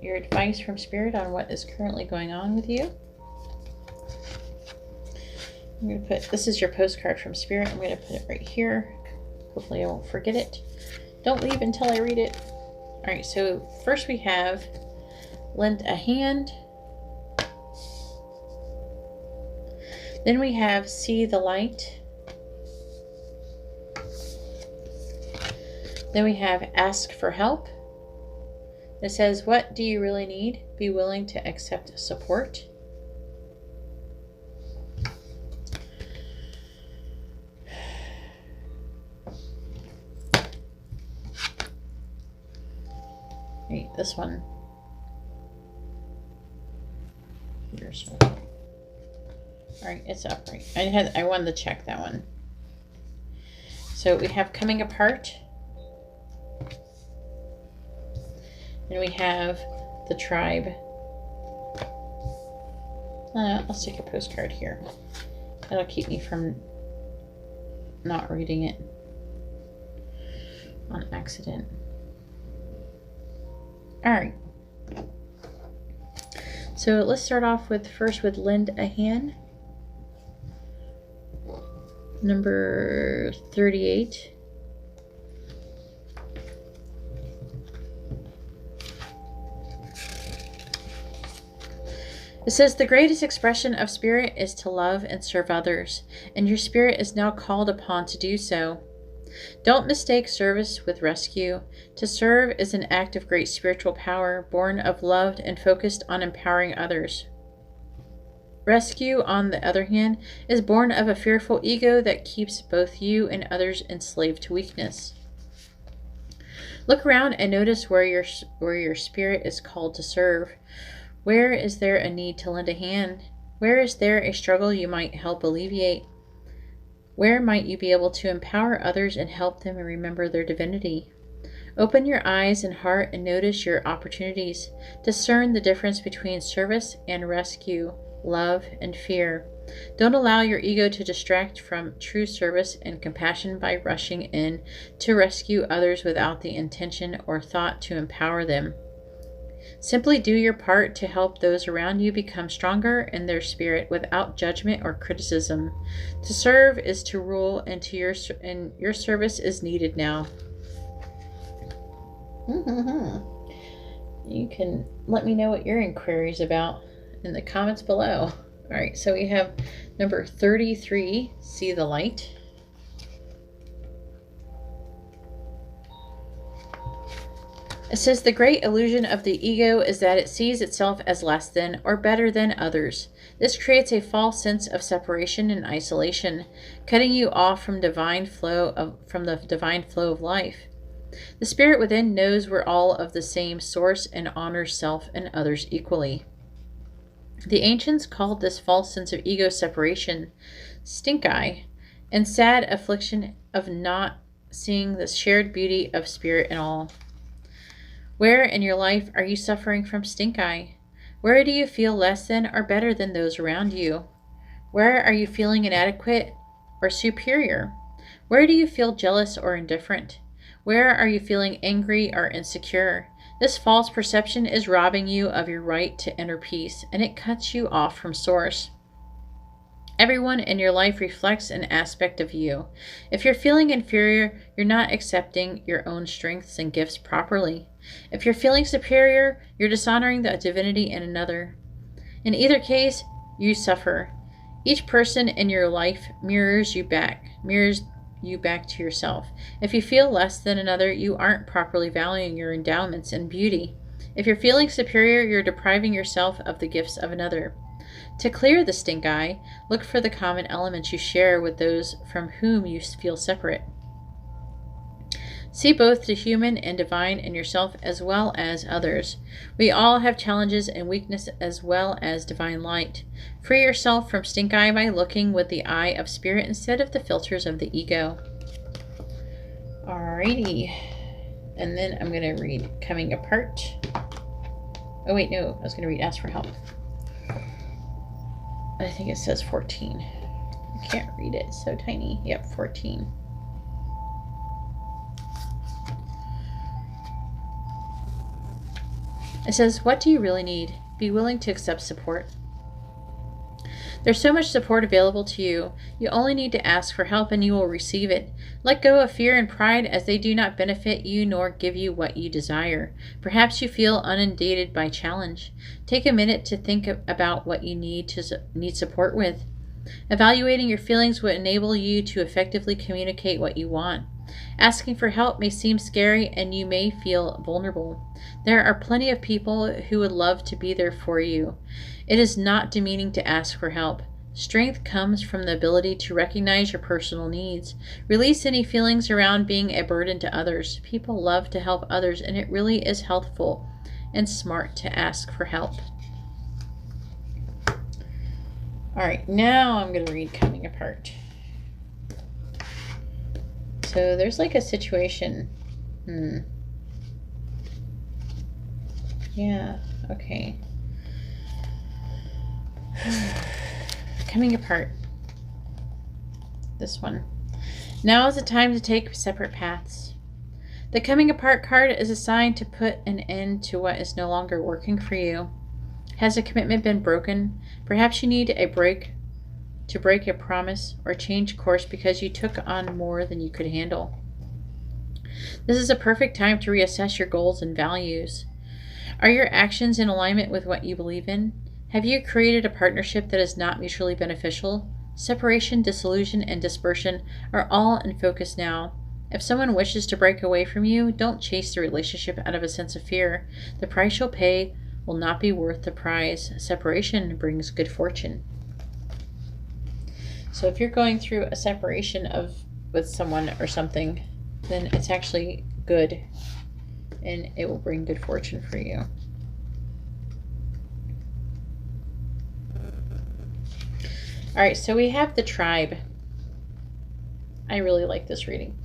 Speaker 1: your advice from Spirit on what is currently going on with you. I'm going to put, this is your postcard from Spirit. I'm going to put it right here. Hopefully I won't forget it. Don't leave until I read it. All right, so first we have lend a hand. Then we have see the light. Then we have ask for help. It says, what do you really need? Be willing to accept support. Wait, this one. Here's one. All right, it's upright. I wanted to check that one. So we have coming apart. And we have the tribe. Let's take a postcard here. That'll keep me from not reading it on accident. All right. So let's start off with first with lend a hand. Number 38. It says, the greatest expression of spirit is to love and serve others, and your spirit is now called upon to do so. Don't mistake service with rescue. To serve is an act of great spiritual power, born of love and focused on empowering others. Rescue, on the other hand, is born of a fearful ego that keeps both you and others enslaved to weakness. Look around and notice where your spirit is called to serve. Where is there a need to lend a hand? Where is there a struggle you might help alleviate? Where might you be able to empower others and help them remember their divinity? Open your eyes and heart and notice your opportunities. Discern the difference between service and rescue, love and fear. Don't allow your ego to distract from true service and compassion by rushing in to rescue others without the intention or thought to empower them. Simply do your part to help those around you become stronger in their spirit without judgment or criticism. To serve is to rule, and your service is needed now. You can let me know what your inquiry is about in the comments below. All right, so we have number 33, See the Light. It says, the great illusion of the ego is that it sees itself as less than or better than others. This creates a false sense of separation and isolation, cutting you off from the divine flow of life. The spirit within knows we're all of the same source and honors self and others equally. The ancients called this false sense of ego separation stink eye, and sad affliction of not seeing the shared beauty of spirit in all. Where in your life are you suffering from stink eye? Where do you feel less than or better than those around you? Where are you feeling inadequate or superior? Where do you feel jealous or indifferent? Where are you feeling angry or insecure? This false perception is robbing you of your right to inner peace, and it cuts you off from source. Everyone in your life reflects an aspect of you. If you're feeling inferior, you're not accepting your own strengths and gifts properly. If you're feeling superior, you're dishonoring the divinity in another. In either case, you suffer. Each person in your life mirrors you back to yourself. If you feel less than another, you aren't properly valuing your endowments and beauty. If you're feeling superior, you're depriving yourself of the gifts of another. To clear the stink eye, look for the common elements you share with those from whom you feel separate. See both the human and divine in yourself as well as others. We all have challenges and weakness as well as divine light. Free yourself from stink eye by looking with the eye of spirit instead of the filters of the ego. Alrighty. And then I'm going to read Coming Apart. Oh wait, no. I was going to read Ask for Help. I think it says 14. I can't read it. It's so tiny. Yep, 14. It says, what do you really need? Be willing to accept support. There's so much support available to you. You only need to ask for help and you will receive it. Let go of fear and pride, as they do not benefit you nor give you what you desire. Perhaps you feel inundated by challenge. Take a minute to think about what you need support with. Evaluating your feelings will enable you to effectively communicate what you want. Asking for help may seem scary and you may feel vulnerable. There are plenty of people who would love to be there for you. It is not demeaning to ask for help. Strength comes from the ability to recognize your personal needs. Release any feelings around being a burden to others. People love to help others, and it really is healthful and smart to ask for help. All right, now I'm going to read Coming Apart. So there's like a situation. Yeah, okay. Coming apart. This one. Now is the time to take separate paths. The Coming Apart card is a sign to put an end to what is no longer working for you. Has a commitment been broken? Perhaps you need a break to break a promise or change course because you took on more than you could handle. This is a perfect time to reassess your goals and values. Are your actions in alignment with what you believe in? Have you created a partnership that is not mutually beneficial? Separation, disillusion, and dispersion are all in focus now. If someone wishes to break away from you, don't chase the relationship out of a sense of fear. The price you'll pay will not be worth the prize. Separation brings good fortune. So if you're going through a separation with someone or something, then it's actually good, and it will bring good fortune for you. All right, so we have the tribe. I really like this reading.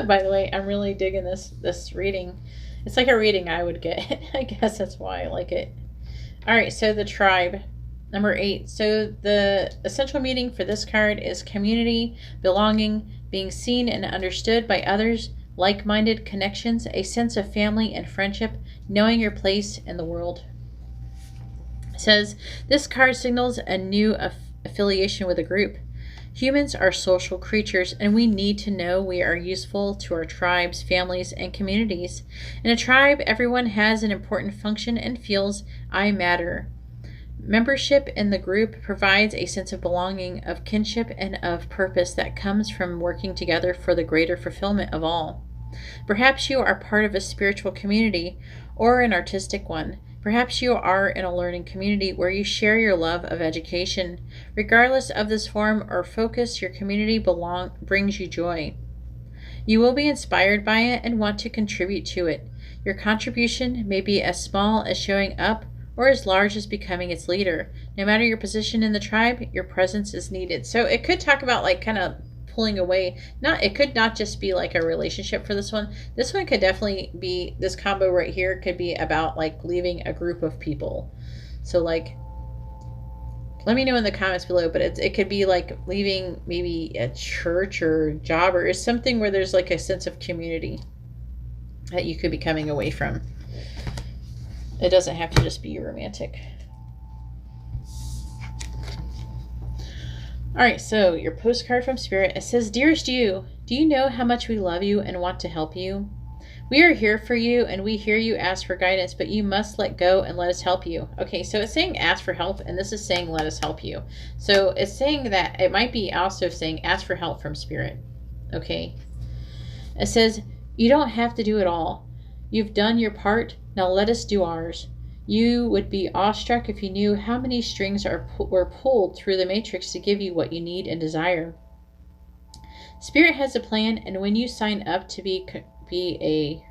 Speaker 1: By the way, I'm really digging this reading. It's like a reading I would get. I guess that's why I like it. All right, so the tribe, number 8. So the essential meaning for this card is community, belonging, being seen and understood by others, like-minded connections, a sense of family and friendship, knowing your place in the world. It says, this card signals a new affiliation with a group. Humans are social creatures, and we need to know we are useful to our tribes, families, and communities. In a tribe, everyone has an important function and feels I matter. Membership in the group provides a sense of belonging, of kinship, and of purpose that comes from working together for the greater fulfillment of all. Perhaps you are part of a spiritual community or an artistic one. Perhaps you are in a learning community where you share your love of education. Regardless of this form or focus, your community brings you joy. You will be inspired by it and want to contribute to it. Your contribution may be as small as showing up or as large as becoming its leader. No matter your position in the tribe, your presence is needed. So it could talk about like kind of pulling away. It could not just be like a relationship for this one. This one could definitely be, this combo right here could be about like leaving a group of people. So like, let me know in the comments below, but it could be like leaving maybe a church or job or something where there's like a sense of community that you could be coming away from. It doesn't have to just be romantic. All right, so your postcard from Spirit, it says, Dearest you, do you know how much we love you and want to help you? We are here for you, and we hear you ask for guidance, but you must let go and let us help you. Okay, so it's saying ask for help, and this is saying let us help you. So it's saying that it might be also saying ask for help from Spirit. Okay. It says, you don't have to do it all. You've done your part, now let us do ours. You would be awestruck if you knew how many strings were pulled through the matrix to give you what you need and desire. Spirit has a plan, and when you sign up to be a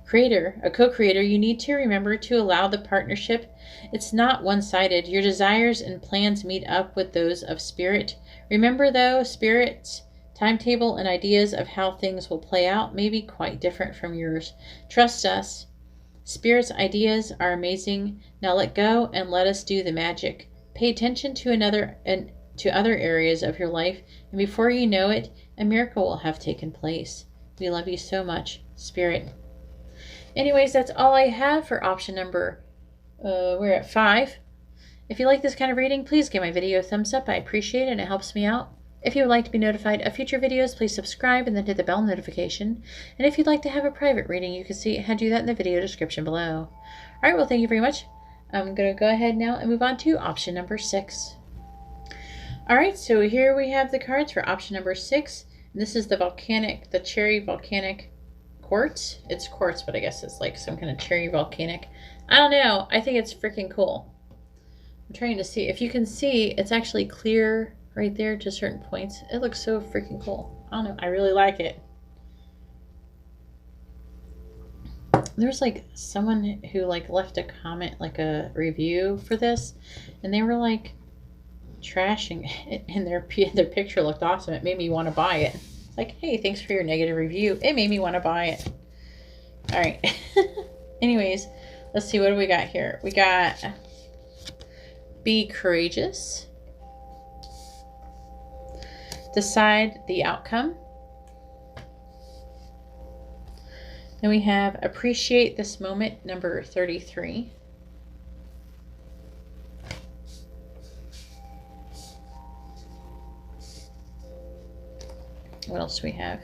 Speaker 1: creator, a co-creator, you need to remember to allow the partnership. It's not one-sided. Your desires and plans meet up with those of Spirit. Remember, though, Spirit's timetable and ideas of how things will play out may be quite different from yours. Trust us. Spirit's ideas are amazing. Now let go and let us do the magic. Pay attention to other areas of your life, and before you know it, a miracle will have taken place. We love you so much, Spirit. Anyways, that's all I have for option number, we're at 5. If you like this kind of reading, please give my video a thumbs up. I appreciate it, and it helps me out. If you would like to be notified of future videos, please subscribe and then hit the bell notification. And if you'd like to have a private reading, you can see how to do that in the video description below. Alright, well, thank you very much. I'm going to go ahead now and move on to option number 6. Alright, so here we have the cards for option number 6. And this is the cherry volcanic quartz. It's quartz, but I guess it's like some kind of cherry volcanic. I don't know. I think it's freaking cool. I'm trying to see. If you can see, it's actually clear right there to certain points. It looks so freaking cool. I don't know. I really like it. There's like someone who like left a comment, like a review for this, and they were like trashing it, and their picture looked awesome. It made me want to buy it. Like, hey, thanks for your negative review. It made me want to buy it. All right. Anyways, let's see. What do we got here? We got be courageous. Decide the outcome. Then we have appreciate this moment, number 33. What else do we have?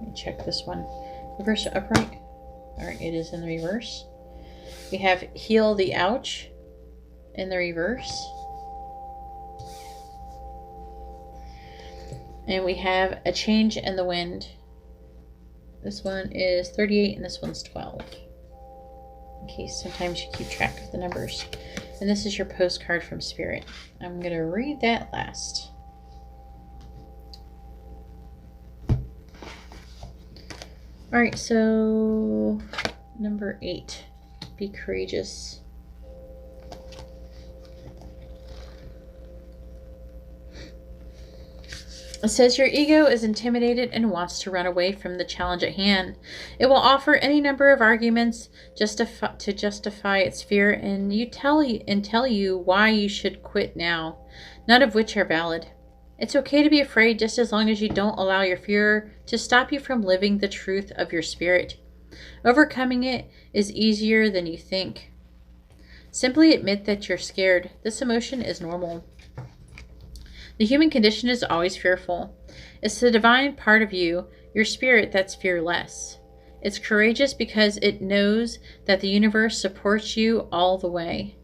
Speaker 1: Let me check this one. Reverse to upright. All right, it is in the reverse. We have heal the ouch in the reverse. And we have a change in the wind. This one is 38 and this one's 12. case sometimes you keep track of the numbers. And this is your postcard from Spirit. I'm going to read that last. All right, so number 8, be courageous. It says your ego is intimidated and wants to run away from the challenge at hand. It will offer any number of arguments to justify its fear and tell you why you should quit now, none of which are valid. It's okay to be afraid just as long as you don't allow your fear to stop you from living the truth of your spirit. Overcoming it is easier than you think. Simply admit that you're scared. This emotion is normal. The human condition is always fearful. It's the divine part of you, your spirit, that's fearless. It's courageous because it knows that the universe supports you all the way.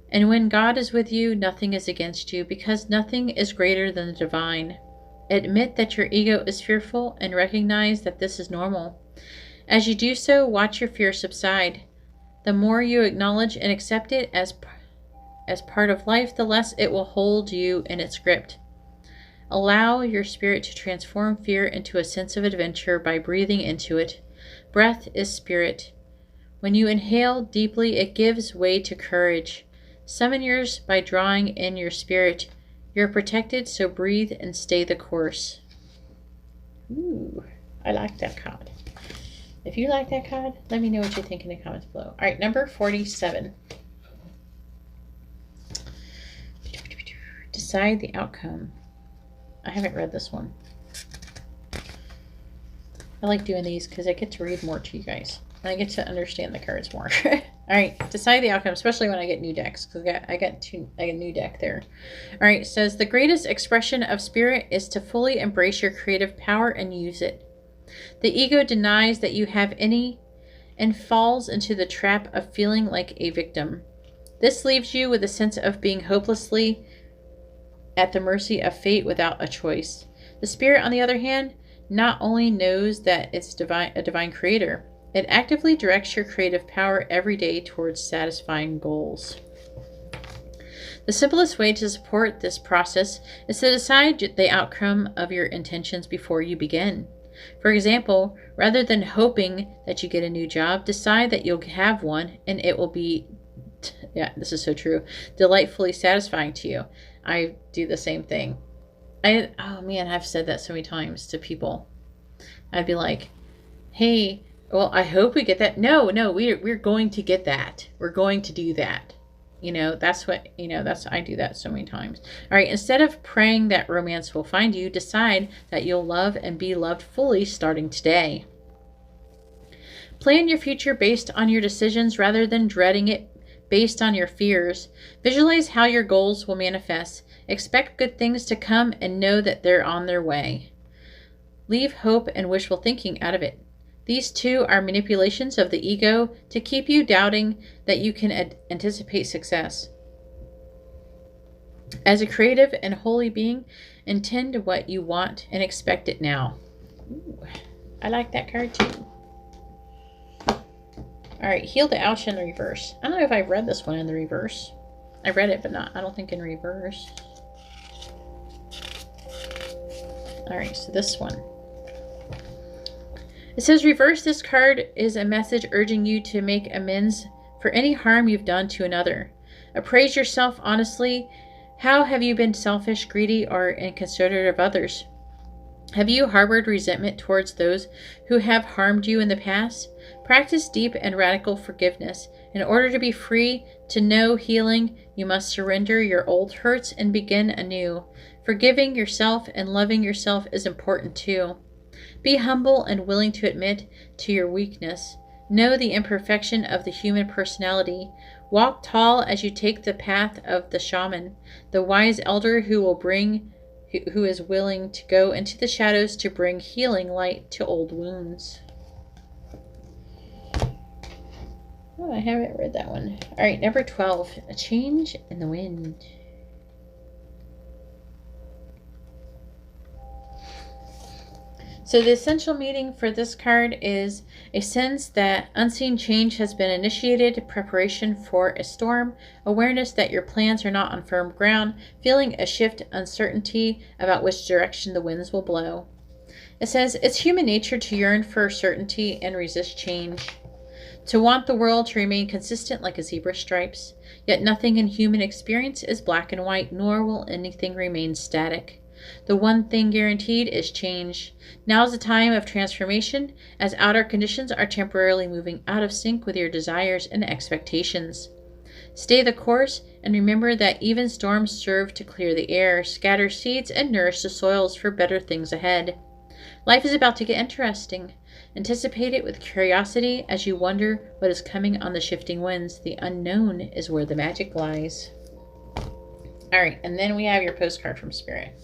Speaker 1: And when God is with you, nothing is against you, because nothing is greater than the divine. Admit that your ego is fearful and recognize that this is normal. As you do so, watch your fear subside. The more you acknowledge and accept it as part of life, the less it will hold you in its grip. Allow your spirit to transform fear into a sense of adventure by breathing into it. Breath is spirit. When you inhale deeply, it gives way to courage. Summon yours by drawing in your spirit. You're protected, so breathe and stay the course. Ooh, I like that card. If you like that card, let me know what you think in the comments below. All right, number 47. Decide the outcome. I haven't read this one. I like doing these because I get to read more to you guys. And I get to understand the cards more. All right, decide the outcome, especially when I get new decks, because I got a new deck there. All right, it says the greatest expression of spirit is to fully embrace your creative power and use it. The ego denies that you have any and falls into the trap of feeling like a victim. This leaves you with a sense of being hopelessly at the mercy of fate without a choice. The spirit, on the other hand, not only knows that it's a divine creator, it actively directs your creative power every day towards satisfying goals. The simplest way to support this process is to decide the outcome of your intentions before you begin. For example, rather than hoping that you get a new job, decide that you'll have one and it will be, yeah, this is so true, delightfully satisfying to you. I do the same thing. Oh man, I've said that so many times to people. I'd be like, hey, well, I hope we get that. No, we're going to get that. We're going to do that. That's what, I do that so many times. All right, instead of praying that romance will find you, decide that you'll love and be loved fully starting today. Plan your future based on your decisions rather than dreading it based on your fears. Visualize how your goals will manifest. Expect good things to come and know that they're on their way. Leave hope and wishful thinking out of it. These two are manipulations of the ego to keep you doubting that you can anticipate success. As a creative and holy being, intend what you want and expect it now. Ooh, I like that card too. All right, heal the ouch in the reverse. I don't know if I've read this one in the reverse. I read it, but I don't think in reverse. All right, so this one. It says, reverse this card is a message urging you to make amends for any harm you've done to another. Appraise yourself honestly. How have you been selfish, greedy, or inconsiderate of others? Have you harbored resentment towards those who have harmed you in the past? Practice deep and radical forgiveness. In order to be free to know healing, you must surrender your old hurts and begin anew. Forgiving yourself and loving yourself is important too. Be humble and willing to admit to your weakness. Know the imperfection of the human personality. Walk tall as you take the path of the shaman, the wise elder who is willing to go into the shadows to bring healing light to old wounds. Oh, I haven't read that one. All right, number 12, a change in the wind. So the essential meaning for this card is a sense that unseen change has been initiated, preparation for a storm, awareness that your plans are not on firm ground, feeling a shift, uncertainty about which direction the winds will blow. It says, it's human nature to yearn for certainty and resist change, to want the world to remain consistent like a zebra's stripes. Yet nothing in human experience is black and white, nor will anything remain static. The one thing guaranteed is change. Now is the time of transformation, as outer conditions are temporarily moving out of sync with your desires and expectations. Stay the course, and remember that even storms serve to clear the air, scatter seeds, and nourish the soils for better things ahead. Life is about to get interesting. Anticipate it with curiosity as you wonder what is coming on the shifting winds. The unknown is where the magic lies. All right, and then we have your postcard from Spirit.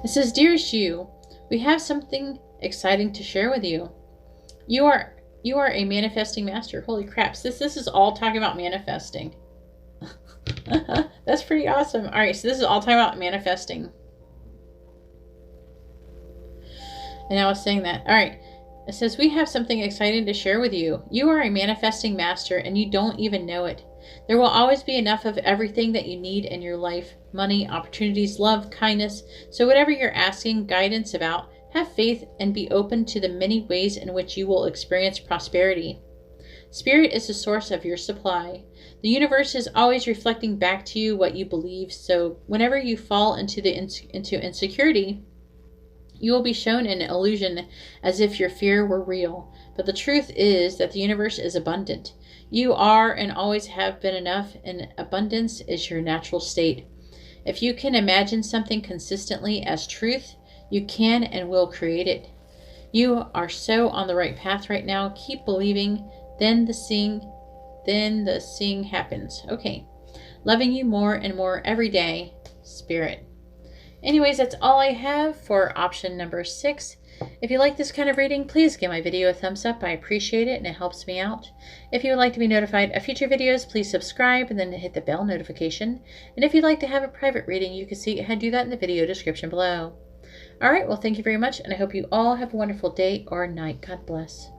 Speaker 1: It says, Dearest you, we have something exciting to share with you. You are a manifesting master. Holy crap. This is all talking about manifesting. That's pretty awesome. All right, so this is all talking about manifesting. And I was saying that. All right. It says, we have something exciting to share with you. You are a manifesting master and you don't even know it. There will always be enough of everything that you need in your life. Money, opportunities, love, kindness. So whatever you're asking guidance about, have faith and be open to the many ways in which you will experience prosperity. Spirit is the source of your supply. The universe is always reflecting back to you what you believe. So whenever you fall into insecurity, you will be shown an illusion as if your fear were real. But the truth is that the universe is abundant. You are and always have been enough, and abundance is your natural state. If you can imagine something consistently as truth, you can and will create it. You are so on the right path right now. Keep believing, then the seeing happens. Okay. Loving you more and more every day, Spirit. Anyways, that's all I have for option number 6. If you like this kind of reading, please give my video a thumbs up. I appreciate it and it helps me out. If you would like to be notified of future videos, please subscribe and then hit the bell notification. And if you'd like to have a private reading, you can see how to do that in the video description below. All right, well, thank you very much, and I hope you all have a wonderful day or night. God bless.